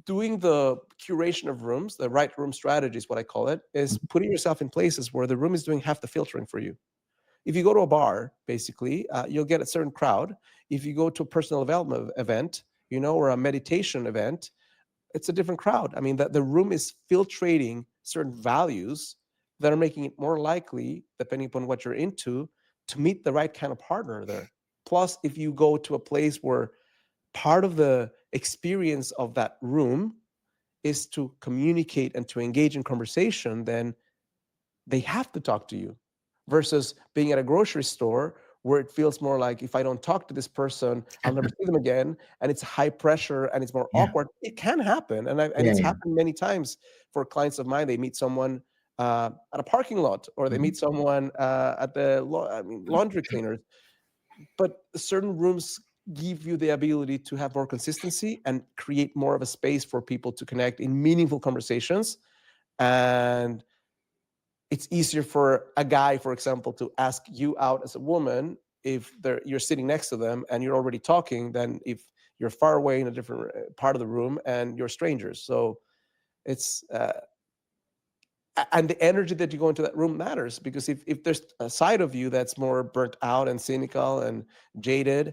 S2: doing the curation of rooms, the right room strategy is what I call it, is putting yourself in places where the room is doing half the filtering for you. If you go to a bar, basically, you'll get a certain crowd. If you go to a personal development event, or a meditation event, it's a different crowd. I mean, the room is filtrating certain values that are making it more likely, depending upon what you're into, to meet the right kind of partner there. Plus, if you go to a place where part of the experience of that room is to communicate and to engage in conversation, then they have to talk to you, versus being at a grocery store where it feels more like, if I don't talk to this person, I'll never see them again, and it's high pressure and it's more awkward. It can happen, and it's happened many times for clients of mine. They meet someone at a parking lot, or they meet someone at the laundry cleaners. But certain rooms give you the ability to have more consistency and create more of a space for people to connect in meaningful conversations. And it's easier for a guy, for example, to ask you out as a woman if you're sitting next to them and you're already talking, than if you're far away in a different part of the room, and you're strangers. So it's and the energy that you go into that room matters, because if there's a side of you that's more burnt out and cynical and jaded,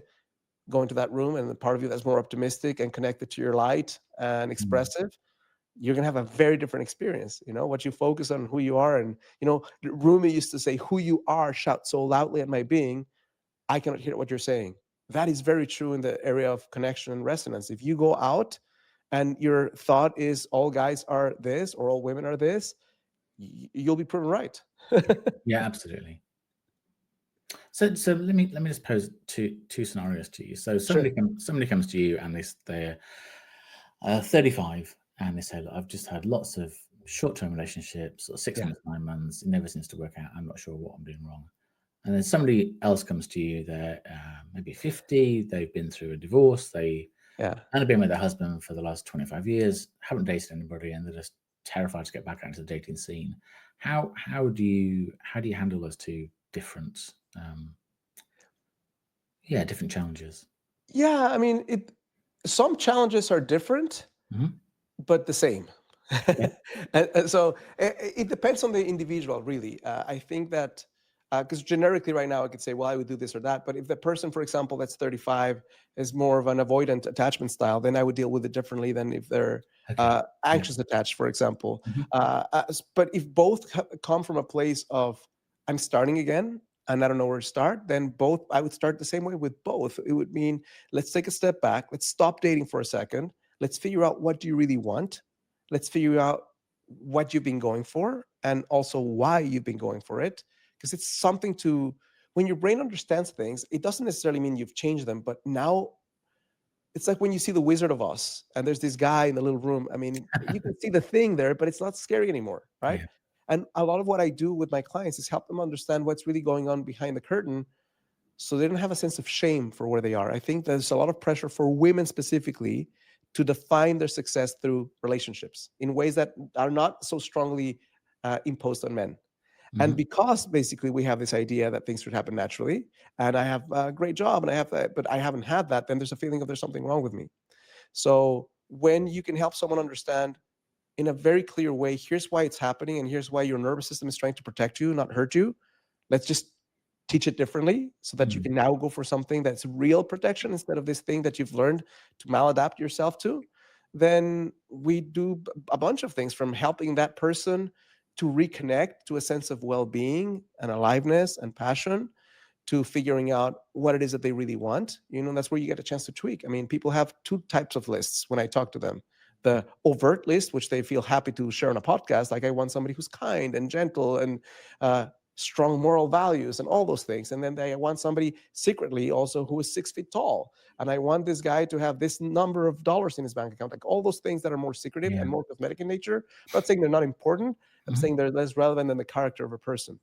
S2: go into that room, and the part of you that's more optimistic and connected to your light and expressive, you're going to have a very different experience. What you focus on, who you are. And Rumi used to say, who you are shout so loudly at my being, I cannot hear what you're saying. That is very true in the area of connection and resonance. If you go out and your thought is all guys are this or all women are this, you'll be proven right.
S1: Yeah, absolutely. So let me just pose two scenarios to you. So somebody comes to you and they're 35 and they say, look, I've just had lots of short-term relationships, or 6 months, 9 months, it never seems to work out. I'm not sure what I'm doing wrong. And then somebody else comes to you, they're maybe 50, they've been through a divorce, they have been with their husband for the last 25 years, haven't dated anybody, and they're just terrified to get back out into the dating scene. How do you handle those two different different challenges?
S2: Yeah, I mean, some challenges are different, but the same. And so it depends on the individual, really. I think that because generically right now I could say, well, I would do this or that. But if the person, for example, that's 35 is more of an avoidant attachment style, then I would deal with it differently than if they're anxious attached, for example. But if both come from a place of I'm starting again and I don't know where to start, then I would start the same way with both. It would mean, let's take a step back. Let's stop dating for a second. Let's figure out, what do you really want? Let's figure out what you've been going for, and also why you've been going for it. Because it's something when your brain understands things, it doesn't necessarily mean you've changed them, but now it's like when you see the Wizard of Oz and there's this guy in the little room. I mean, you can see the thing there, but it's not scary anymore, right?
S1: Yeah.
S2: And a lot of what I do with my clients is help them understand what's really going on behind the curtain, so they don't have a sense of shame for where they are. I think there's a lot of pressure for women specifically to define their success through relationships in ways that are not so strongly imposed on men. And because basically we have this idea that things should happen naturally, and I have a great job and I have that, but I haven't had that, then there's a feeling of there's something wrong with me. So when you can help someone understand in a very clear way, here's why it's happening, and here's why your nervous system is trying to protect you, not hurt you. Let's just teach it differently so that you can now go for something that's real protection instead of this thing that you've learned to maladapt yourself to. Then we do a bunch of things, from helping that person to reconnect to a sense of well-being and aliveness and passion, to figuring out what it is that they really want. That's where you get a chance to tweak. I mean, people have two types of lists when I talk to them. The overt list, which they feel happy to share on a podcast, like I want somebody who's kind and gentle and strong moral values and all those things. And then I want somebody secretly also who is 6 feet tall. And I want this guy to have this number of dollars in his bank account, like all those things that are more secretive and more cosmetic in nature. I'm not saying they're not important. I'm saying they're less relevant than the character of a person.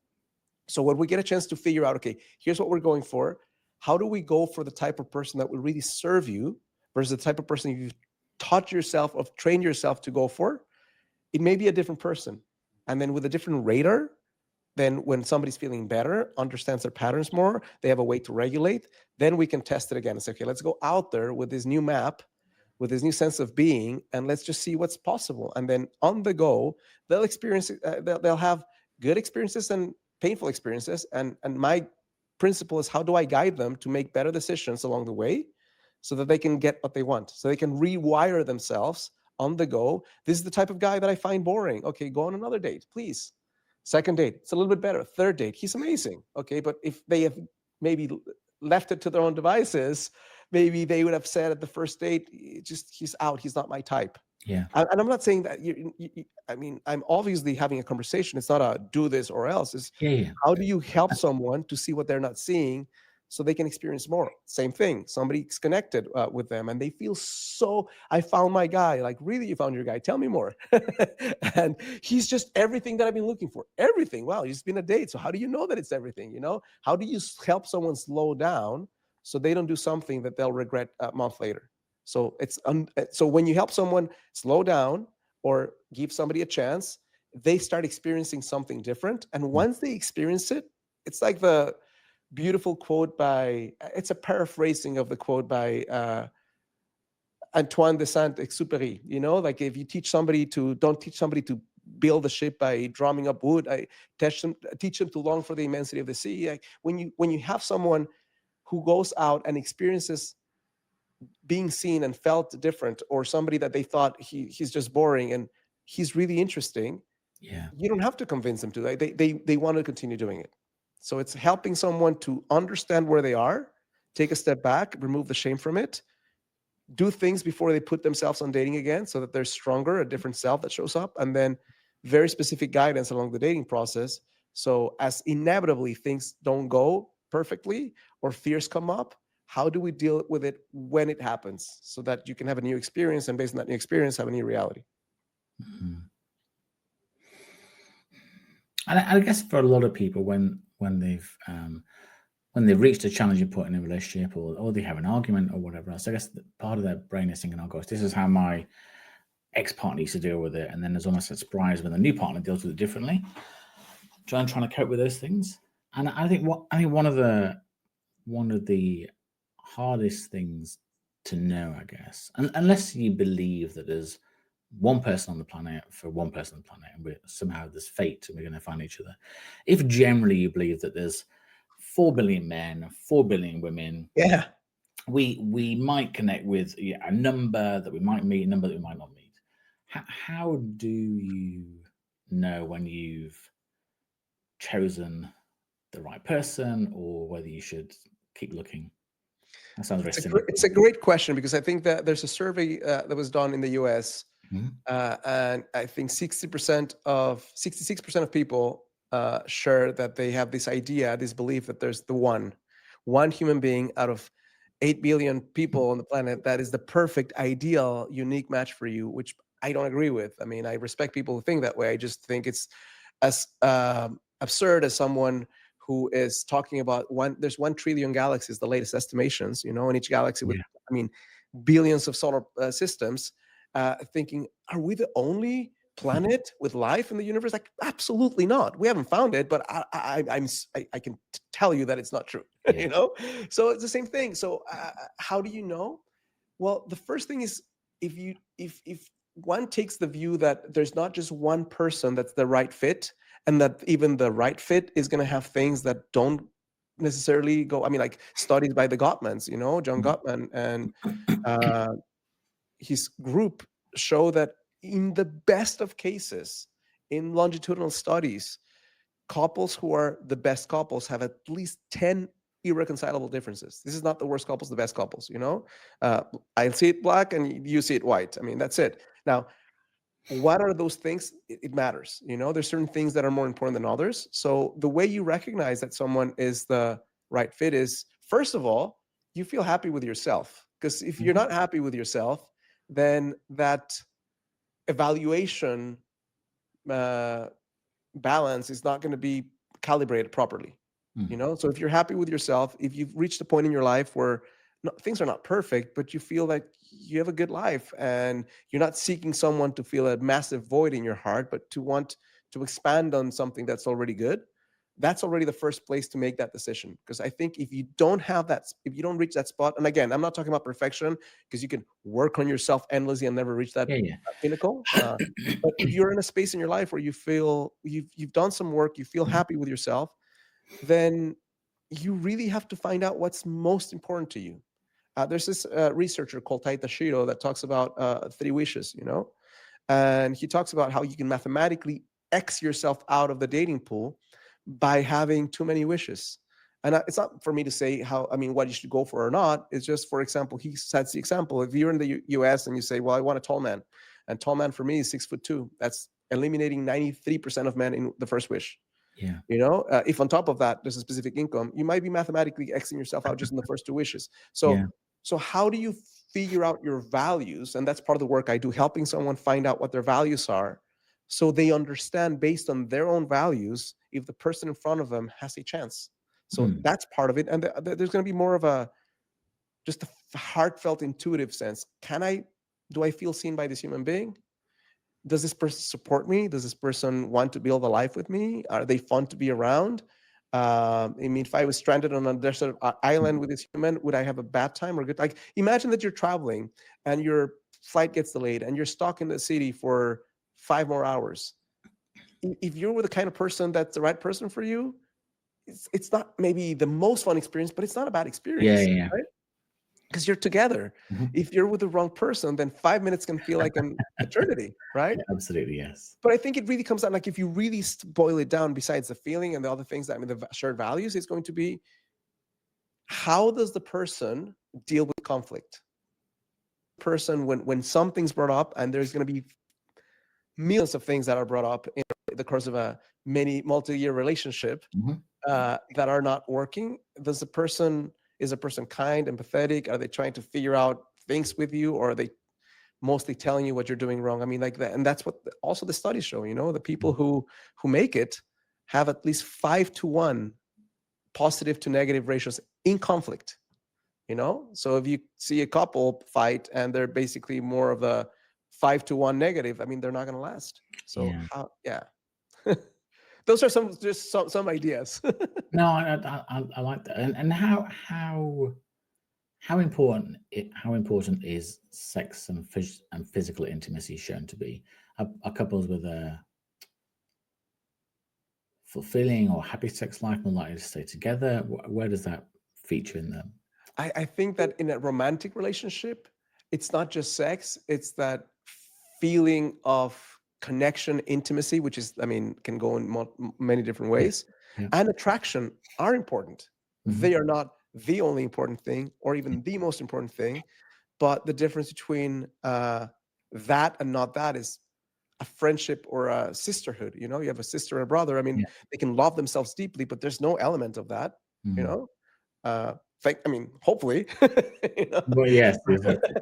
S2: So when we get a chance to figure out, okay, here's what we're going for. How do we go for the type of person that will really serve you versus the type of person you've taught yourself, of trained yourself to go for? It may be a different person. And then with a different radar, then when somebody's feeling better, understands their patterns more, they have a way to regulate, then we can test it again and say, okay, let's go out there with this new map, with this new sense of being, and let's just see what's possible. And then on the go, they'll experience, they'll have good experiences and painful experiences. And my principle is, how do I guide them to make better decisions along the way so that they can get what they want, so they can rewire themselves on the go. This is the type of guy that I find boring. Okay, go on another date, please. Second date, it's a little bit better. Third date, he's amazing. Okay, but if they have maybe left it to their own devices, maybe they would have said at the first date, he's out, he's not my type.
S1: Yeah.
S2: And I'm not saying that, I mean, I'm obviously having a conversation. It's not a do this or else. It's how do you help someone to see what they're not seeing so they can experience more? Same thing. Somebody's connected with them and they feel so, I found my guy. Like, really, you found your guy? Tell me more. And he's just everything that I've been looking for. Everything. Wow, it's been a date. So how do you know that it's everything? How do you help someone slow down so they don't do something that they'll regret a month later? So so when you help someone slow down or give somebody a chance, they start experiencing something different. And once they experience it, it's like the beautiful quote it's a paraphrasing of the quote by Antoine de Saint-Exupéry, like if you don't teach somebody to build a ship by drumming up wood, I teach them to long for the immensity of the sea. Like when you have someone who goes out and experiences being seen and felt different, or somebody that they thought he's just boring and he's really interesting,
S1: Yeah.
S2: you don't have to convince them to. They want to continue doing it. So it's helping someone to understand where they are, take a step back, remove the shame from it, do things before they put themselves on dating again, so that they're stronger, a different self that shows up, and then very specific guidance along the dating process. So as inevitably things don't go perfectly or fears come up, how do we deal with it when it happens, so that you can have a new experience, and based on that new experience, have a new reality?
S1: Mhm. And I guess for a lot of people, when they've reached a challenging point in a relationship, or they have an argument or whatever else, I guess part of their brain is thinking, "Oh gosh, this is how my ex-partner used to deal with it," and then there's almost a surprise when the new partner deals with it differently. Trying to cope with those things, and I think one of the hardest things to know, I guess, unless you believe that there's one person on the planet for one person on the planet, and somehow there's fate and we're going to find each other. If generally you believe that there's 4 billion men, 4 billion women,
S2: Yeah.
S1: we might connect with a number that we might meet, a number that we might not meet. How do you know when you've chosen the right person, or whether you should keep looking? That sounds very cynical.
S2: It's a great question, because I think that there's a survey that was done in the US,
S1: Mhm.
S2: and I think 66% of people share that they have this idea, this belief that there's the one human being out of 8 billion people on the planet that is the perfect, ideal, unique match for you, which I don't agree with. I mean, I respect people who think that way. I just think it's as absurd as someone who is talking about there's 1 trillion galaxies, the latest estimations, in each galaxy with,
S1: Yeah.
S2: I mean, billions of solar systems, thinking, are we the only planet with life in the universe? Like, absolutely not. We haven't found it, but I can tell you that it's not true.
S1: Yeah.
S2: So it's the same thing. So how do you know? Well, the first thing is, if one takes the view that there's not just one person that's the right fit, and that even the right fit is going to have things that don't necessarily go. I mean, like studies by the Gottmans, John
S1: Mhm.
S2: Gottman and uh, his group show that in the best of cases, in longitudinal studies, couples who are the best couples have at least 10 irreconcilable differences. This is not the worst couples, the best couples, I see it black and you see it white. I mean, that's it. Now, what are those things? It matters. There's certain things that are more important than others. So the way you recognize that someone is the right fit is, first of all, you feel happy with yourself. Because if you're
S1: Mhm.
S2: not happy with yourself, then that evaluation balance is not going to be calibrated properly. So if you're happy with yourself, if you've reached a point in your life where things are not perfect, but you feel like you have a good life, and you're not seeking someone to fill a massive void in your heart, but to want to expand on something that's already good, that's already the first place to make that decision. Because I think if you don't have that, if you don't reach that spot, and again, I'm not talking about perfection, because you can work on yourself endlessly and never reach that
S1: Yeah,
S2: pinnacle.
S1: yeah.
S2: But if you're in a space in your life where you feel you've done some work, you feel happy with yourself, then you really have to find out what's most important to you. There's this researcher called Taita Shiro that talks about 3 wishes, and he talks about how you can mathematically X yourself out of the dating pool by having too many wishes. And it's not for me to say what you should go for or not. It's just, for example, he sets the example. If you're in the US and you say, well, I want a tall man, and tall man for me is 6'2", that's eliminating 93% of men in the first wish.
S1: Yeah.
S2: If on top of that there's a specific income, you might be mathematically Xing yourself out just in the first 2 wishes.
S1: Yeah.
S2: So how do you figure out your values? And that's part of the work I do, helping someone find out what their values are, so they understand based on their own values if the person in front of them has a chance. So
S1: Mm.
S2: that's part of it. And there's going to be more of just a heartfelt, intuitive sense. Do I feel seen by this human being? Does this person support me? Does this person want to build a life with me? Are they fun to be around? I mean, if I was stranded on a desert island with this human, would I have a bad time or good? Like, imagine that you're traveling and your flight gets delayed and you're stuck in the city for 5 more hours. If you're with the kind of person that's the right person for you, it's not maybe the most fun experience, but it's not a bad
S1: Yeah,
S2: experience,
S1: yeah,
S2: right? Because you're together.
S1: yeah.
S2: If you're with the wrong person, then 5 minutes can feel like an eternity, right?
S1: Yeah, absolutely, yes.
S2: But I think it really comes down, like if you really boil it down, besides the feeling and the other things that, I mean, the shared values is going to be, how does the person deal with conflict? Person, when something's brought up, and there's going to be millions of things that are brought up in the course of a multi-year relationship
S1: Mhm.
S2: that are not working, is a person kind, empathetic? Are they trying to figure out things with you, or are they mostly telling you what you're doing wrong? I mean, like that. And that's what also the studies show, the people who make it have at least 5-to-1 positive to negative ratios in conflict. So if you see a couple fight and they're basically more of a 5-to-1 negative, I mean, they're not going to last. So
S1: Yeah.
S2: yeah. Those are some ideas.
S1: No, I like that. And how important is sex and physical intimacy shown to be? Are couples with a fulfilling or happy sex life more likely to stay together? Where does that feature in them?
S2: I think that in a romantic relationship, it's not just sex, it's that feeling of connection, intimacy, which is, I mean, can go in many different
S1: Yeah,
S2: ways,
S1: yeah.
S2: and attraction are important.
S1: Mhm.
S2: They are not the only important thing or even the most important thing, but the difference between that and not that is a friendship or a sisterhood. You have a sister and a brother. I mean,
S1: Yeah.
S2: they can love themselves deeply, but there's no element of that. you
S1: Mhm.
S2: know I mean, hopefully. you know?
S1: Well, yes, exactly.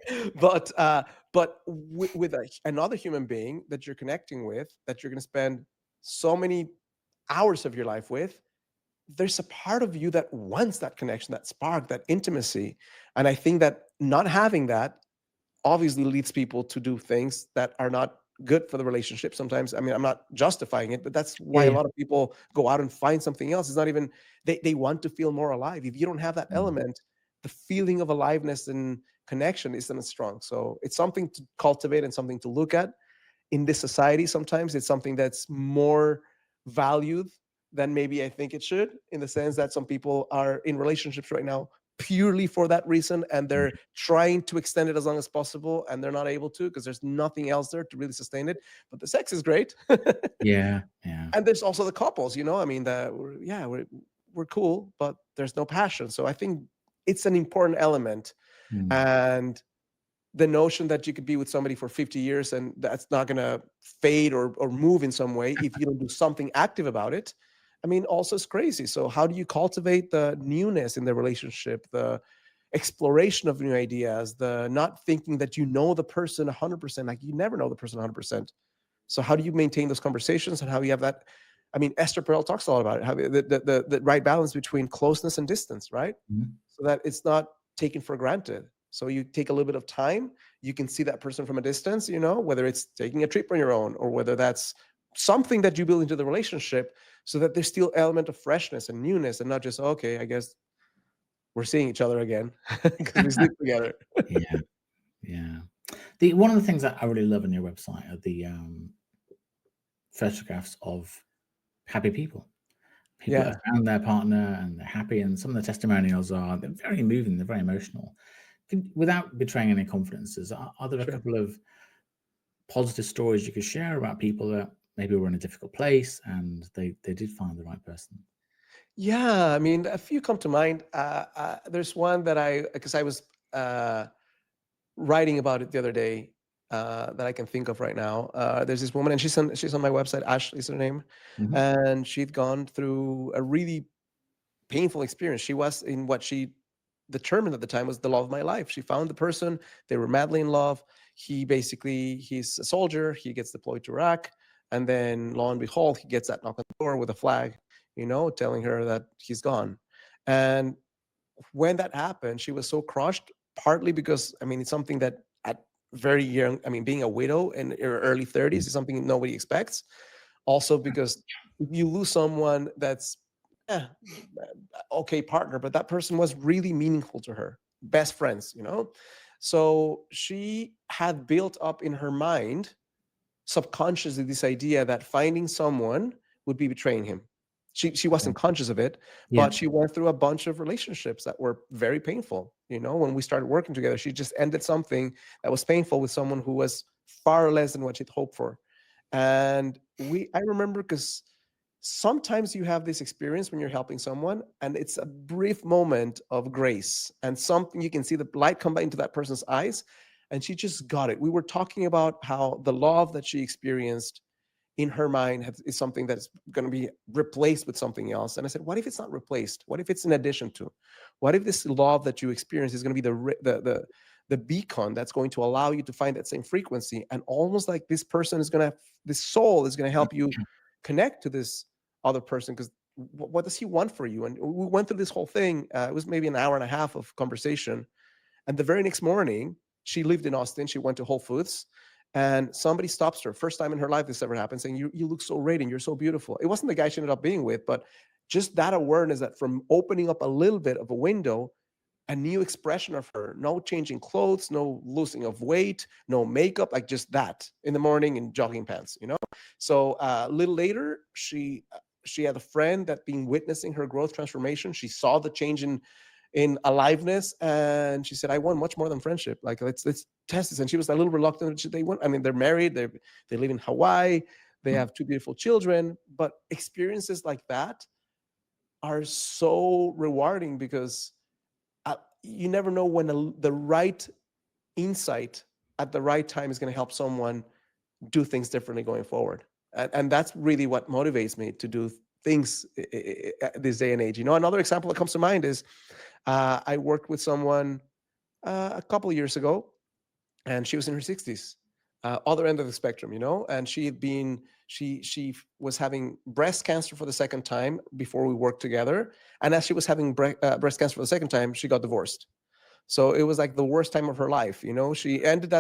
S2: but with another human being that you're connecting with, that you're going to spend so many hours of your life with, there's a part of you that wants that connection, that spark, that intimacy. And I think that not having that obviously leads people to do things that are not good for the relationship sometimes. I mean, I'm not justifying it, but that's
S1: Yeah,
S2: why a
S1: yeah.
S2: lot of people go out and find something else. It's not even, they want to feel more alive. If you don't have that
S1: Mm.
S2: element, the feeling of aliveness and connection isn't as strong. So it's something to cultivate and something to look at in this society. Sometimes it's something that's more valued than maybe I think it should, in the sense that some people are in relationships right now purely for that reason, and they're trying to extend it as long as possible, and they're not able to because there's nothing else there to really sustain it. But the sex is great.
S1: Yeah, yeah.
S2: And there's also the couples, I mean, that we're cool, but there's no passion. So I think it's an important element.
S1: Mm.
S2: And the notion that you could be with somebody for 50 years and that's not going to fade or move in some way if you don't do something active about it, I mean, also is crazy. So how do you cultivate the newness in the relationship, the exploration of new ideas, the not thinking that you know the person 100%? Like, you never know the person 100%. So how do you maintain those conversations, and how you have that? I mean, Esther Perel talks a lot about it, how the right balance between closeness and distance, right?
S1: Mhm.
S2: So that it's not taken for granted. So you take a little bit of time, you can see that person from a distance, whether it's taking a trip on your own or whether that's something that you build into the relationship, so that there's still element of freshness and newness, and not just, okay, I guess we're seeing each other again because we sleep together.
S1: Yeah, yeah. One of the things that I really love on your website are the photographs of happy people. People that
S2: Yeah,
S1: have found their partner and they're happy, and some of the testimonials they're very moving, they're very emotional. Without betraying any confidences, are there a
S2: sure.
S1: couple of positive stories you could share about people that maybe were in a difficult place and they did find the right person?
S2: Yeah, I mean, a few come to mind. There's one that because I was writing about it the other day, that I can think of right now. There's this woman, and she's on my website. Ashley is her name,
S1: Mhm.
S2: and she'd gone through a really painful experience. She was in what she determined at the time was the love of my life. She found the person; they were madly in love. He's a soldier. He gets deployed to Iraq, and then lo and behold, he gets that knock on the door with a flag, telling her that he's gone. And when that happened, she was so crushed, partly because, I mean, it's something that at very young, I mean, being a widow in her early 30s is something nobody expects. Also because if you lose someone that's yeah, okay partner, but that person was really meaningful to her. Best friends, you know? So she had built up in her mind subconsciously this idea that finding someone would be betraying him. She
S1: Yeah.
S2: wasn't conscious of it,
S1: Yeah.
S2: but she went through a bunch of relationships that were very painful. You know, when we started working together, she just ended something that was painful with someone who was far less than what she'd hoped for. And I remember, because sometimes you have this experience when you're helping someone and it's a brief moment of grace and something, you can see the light come into that person's eyes, and she just got it. We were talking about how the love that she experienced in her mind is something that's going to be replaced with something else. And I said, what if it's not replaced? What if it's in addition to? What if this love that you experience is going to be the beacon that's going to allow you to find that same frequency? And almost like this person is going to, this soul is going to help you connect to this other person, because what does he want for you? And we went through this whole thing. It was maybe an hour and a half of conversation. And the very next morning, she lived in Austin. She went to Whole Foods, and somebody stops her. First time in her life this ever happened, saying, you look so radiant. You're so beautiful. It wasn't the guy she ended up being with, but just that awareness that from opening up a little bit of a window, a new expression of her, no changing clothes, no losing of weight, no makeup, like just that in the morning in jogging pants, you know? So a little later, she had a friend that been witnessing her growth transformation. She saw the change in aliveness, and she said, I want much more than friendship. Like, let's test this. And she was a little reluctant. They want, I mean, they're married, they live in Hawaii, they have two beautiful children, but experiences like that are so rewarding, because you never know when the right insight at the right time is going to help someone do things differently going forward. And that's really what motivates me to do things this day and age. You know, another example that comes to mind is I worked with someone a couple of years ago, and she was in her 60s, other end of the spectrum, you know, and she was having breast cancer for the second time before we worked together. And as she was having breast cancer for the second time, she got divorced. So it was like the worst time of her life. You know, she ended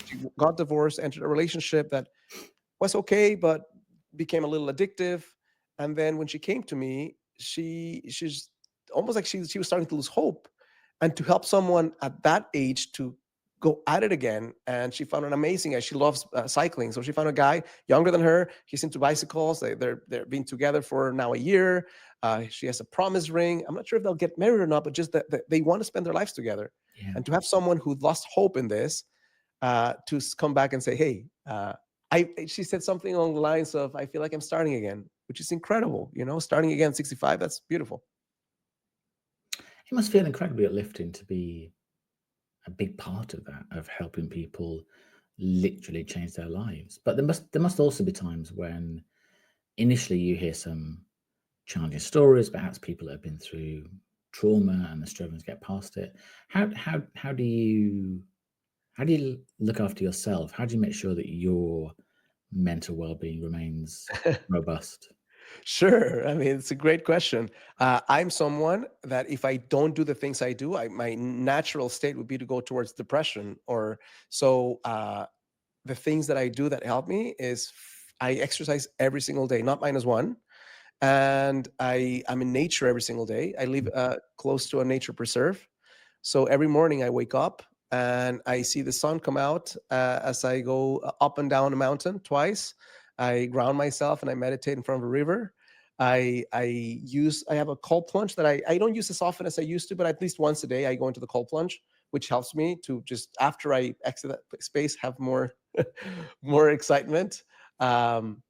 S2: she got divorced, entered a relationship that was okay, but became a little addictive. And then when she came to me, she's almost like she was starting to lose hope, and to help someone at that age to go at it again. And she found an amazing guy. She loves cycling, so she found a guy younger than her. He's into bicycles. They're been together for now a year. She has a promise ring. I'm not sure if they'll get married or not, but just that they want to spend their lives together.
S1: Yeah.
S2: And to have someone who lost hope in this to come back and say, hey, she said something along the lines of, I feel like I'm starting again, which is incredible. You know, starting again at 65, that's beautiful.
S1: It must feel incredibly uplifting to be a big part of that, of helping people literally change their lives. But there must also be times when initially you hear some challenging stories, perhaps people that have been through trauma and they're struggling to get past it. How do you look after yourself? How do you make sure that your mental well-being remains robust?
S2: Sure. I mean, it's a great question. I'm someone that if I don't do the things I do, my natural state would be to go towards depression. Or so the things that I do that help me is I exercise every single day, not minus one. And I'm in nature every single day. I live close to a nature preserve. So every morning I wake up and I see the sun come out as I go up and down a mountain twice. I ground myself and I meditate in front of a river. I have a cold plunge that I don't use as often as I used to, but at least once a day I go into the cold plunge, which helps me to just after I exit that space have more more excitement. Um,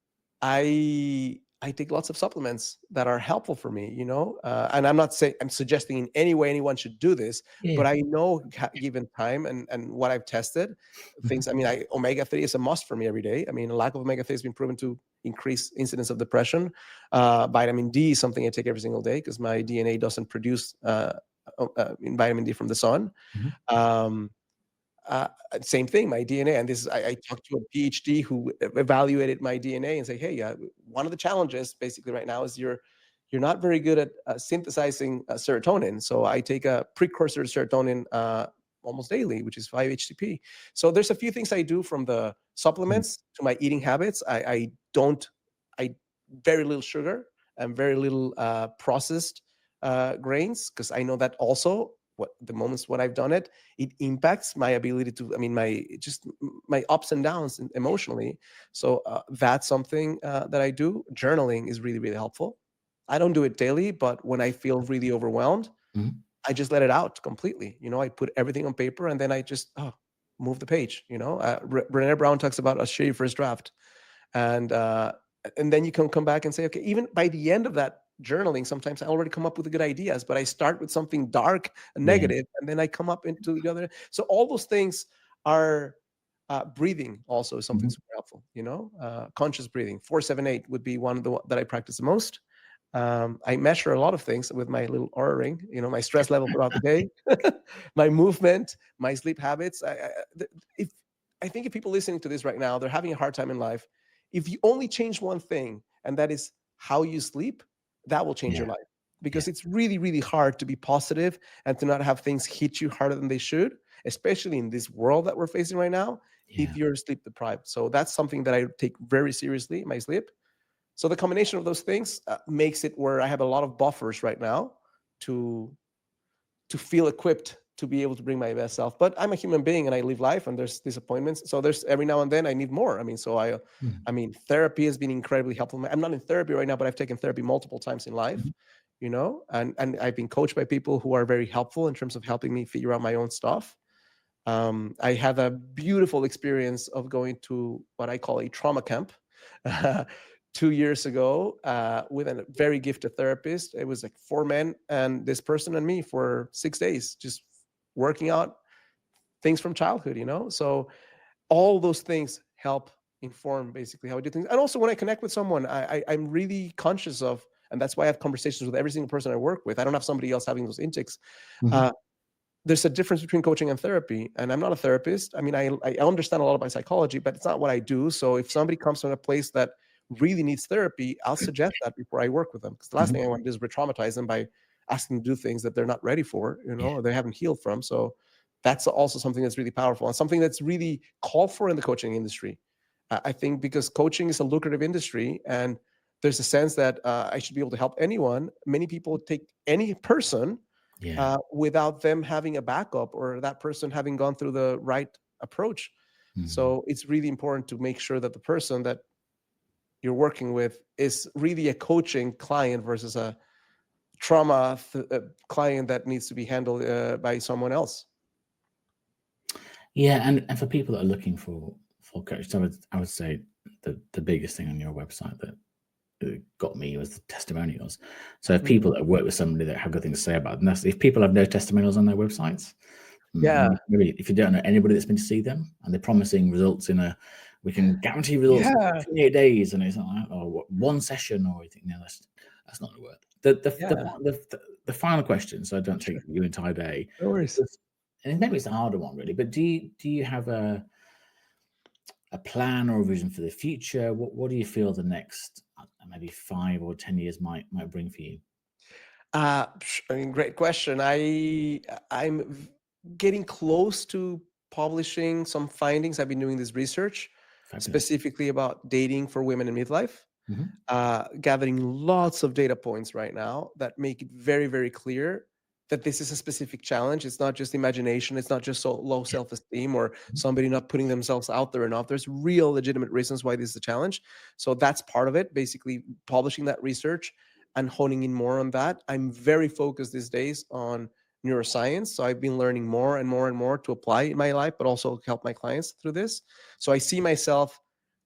S2: I take lots of supplements that are helpful for me, you know, and I'm not saying I'm suggesting in any way anyone should do this,
S1: Yeah.
S2: but I know given time and what I've tested, things. I mean, omega-3 is a must for me every day. I mean, a lack of omega-3 has been proven to increase incidence of depression. Vitamin D is something I take every single day because my DNA doesn't produce vitamin D from the sun.
S1: Mhm.
S2: Um, Same thing, my DNA. And this is, I talked to a PhD who evaluated my DNA and say, hey, one of the challenges basically right now is you're not very good at synthesizing serotonin. So I take a precursor to serotonin almost daily, which is 5-HTP. So there's a few things I do, from the
S1: Mm.
S2: supplements to my eating habits. I very little sugar and very little processed grains, because I know that also what I've done it, it impacts my ability to, I mean, my ups and downs emotionally. So that's something that I do. Journaling is really, really helpful. I don't do it daily, but when I feel really overwhelmed,
S1: Mhm.
S2: I just let it out completely. I put everything on paper, and then I just move the page. Brené Brown talks about a shitty first draft, and then you can come back and say, okay, even by the end of that journaling, sometimes I already come up with the good ideas, but I start with something dark and
S1: Yeah.
S2: negative, and then I come up into the other. So all those things are breathing also is something
S1: Mhm.
S2: super helpful. Conscious breathing, 4-7-8 would be one of the that I practice the most. I measure a lot of things with my little Aura ring, my stress level throughout the day, my movement, my sleep habits. If I think if people listening to this right now, they're having a hard time in life, if you only change one thing, and that is how you sleep, that will change
S1: Yeah.
S2: your life.
S1: Yeah.
S2: Because it's really, really hard to be positive and to not have things hit you harder than they should, especially in this world that we're facing right now,
S1: Yeah.
S2: if you're sleep deprived. So that's something that I take very seriously, my sleep. So the combination of those things makes it where I have a lot of buffers right now to feel equipped to be able to bring my best self. But I'm a human being and I live life, and there's disappointments. So there's every now and then I need more. I mean,
S1: Mhm.
S2: therapy has been incredibly helpful. I'm not in therapy right now, but I've taken therapy multiple times in life,
S1: Mhm.
S2: and I've been coached by people who are very helpful in terms of helping me figure out my own stuff. I had a beautiful experience of going to what I call a trauma camp 2 years ago with a very gifted therapist. It was like 4 men and this person and me for 6 days, just working out things from childhood. So all those things help inform basically how I do things. And also when I connect with someone, I'm really conscious of, and that's why I have conversations with every single person I work with. I don't have somebody else having those intakes.
S1: Mhm.
S2: There's a difference between coaching and therapy, and I'm not a therapist. I mean, I understand a lot about psychology, but it's not what I do. So if somebody comes from a place that really needs therapy, I'll suggest that before I work with them, because the last
S1: Mhm.
S2: thing I want to do is re-traumatize them by asking them to do things that they're not ready for,
S1: Yeah.
S2: or they haven't healed from. So that's also something that's really powerful and something that's really called for in the coaching industry. I think because coaching is a lucrative industry, and there's a sense that I should be able to help anyone. Many people take any person
S1: Yeah.
S2: without them having a backup or that person having gone through the right approach.
S1: Mhm.
S2: So it's really important to make sure that the person that you're working with is really a coaching client versus a trauma client that needs to be handled by someone else.
S1: Yeah, and for people that are looking for coach, I would say the biggest thing on your website that got me was the testimonials. So if
S2: Mhm.
S1: people that work with somebody that have good things to say about them, if people have no testimonials on their websites,
S2: Yeah,
S1: maybe if you don't know anybody that's been to see them and they're promising results we can guarantee results in
S2: yeah,
S1: 28 days, and it's not like, or one session, or you think, no, that's not going to work.
S2: yeah.
S1: The final question, so I don't take
S2: Sure.
S1: your entire day,
S2: No worries.
S1: and maybe it's a harder one really, but do you have a plan or a vision for the future? What do you feel the next maybe 5 or 10 years might bring for you?
S2: I mean, great question. I'm getting close to publishing some findings. I've been doing this research
S1: Fabulous.
S2: specifically about dating for women in midlife,
S1: Hmm.
S2: gathering lots of data points right now that make it very, very clear that this is a specific challenge. It's not just imagination. It's not just so low
S1: Yeah.
S2: self-esteem or
S1: Mhm.
S2: somebody not putting themselves out there enough. There's real legitimate reasons why this is a challenge. So that's part of it, basically publishing that research and honing in more on that. I'm very focused these days on neuroscience. So I've been learning more and more and more to apply in my life, but also help my clients through this. So I see myself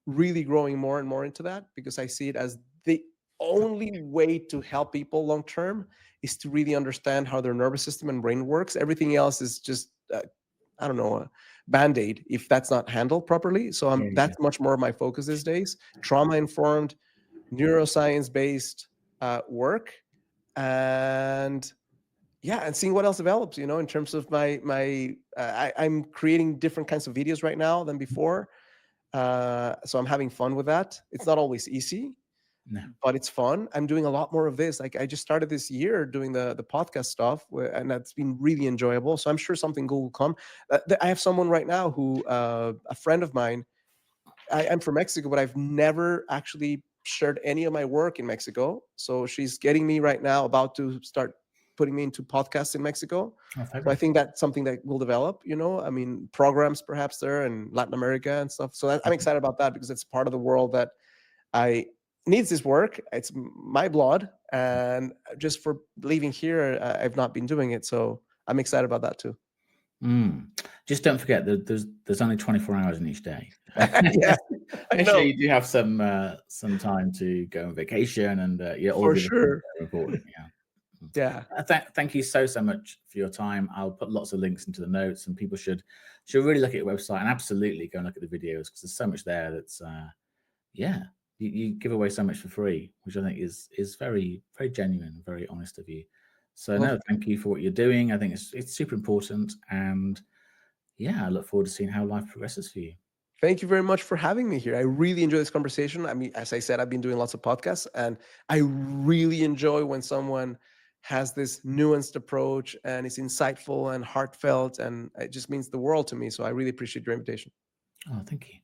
S2: really growing more and more into that, because I see it as the only way to help people long term is to really understand how their nervous system and brain works. Everything else is just I don't know, a band-aid if that's not handled properly. So
S1: Yeah, yeah.
S2: that's much more of my focus these days: trauma informed, neuroscience based work, and yeah, and seeing what else develops, in terms of I'm creating different kinds of videos right now than before. So I'm having fun with that. It's not always easy,
S1: No.
S2: but it's fun. I'm doing a lot more of this. Like, I just started this year doing the podcast stuff, and that's been really enjoyable. So I'm sure something good will come. I have someone right now who, a friend of mine. I'm from Mexico, but I've never actually shared any of my work in Mexico. So she's getting me right now, about to start putting me into podcasts in Mexico.
S1: Oh,
S2: So I
S1: fabulous.
S2: think that's something that will develop, I mean, programs perhaps there in Latin America and stuff. So I'm excited about that because it's part of the world that I needs this work. It's my blood. And just for leaving here, I've not been doing it. So I'm excited about that too.
S1: Just don't forget that there's only 24 hours in each day.
S2: Yeah, I
S1: Make sure
S2: know.
S1: you do have some time to go on vacation, and all
S2: For
S1: the other things
S2: sure.
S1: that are important. Yeah.
S2: Yeah.
S1: Thank you so much for your time. I'll put lots of links into the notes, and people should really look at your website and absolutely go and look at the videos, because there's so much there that's you give away so much for free, which I think is very, very genuine, very honest of you. So
S2: Well,
S1: no, thank you for what you're doing. I think it's super important, and I look forward to seeing how life progresses for you.
S2: thank you very much for having me here. I really enjoy this conversation. I mean, as I said, I've been doing lots of podcasts, and I really enjoy when someone has this nuanced approach and is insightful and heartfelt, and it just means the world to me. So I really appreciate your invitation.
S1: Oh, thank you.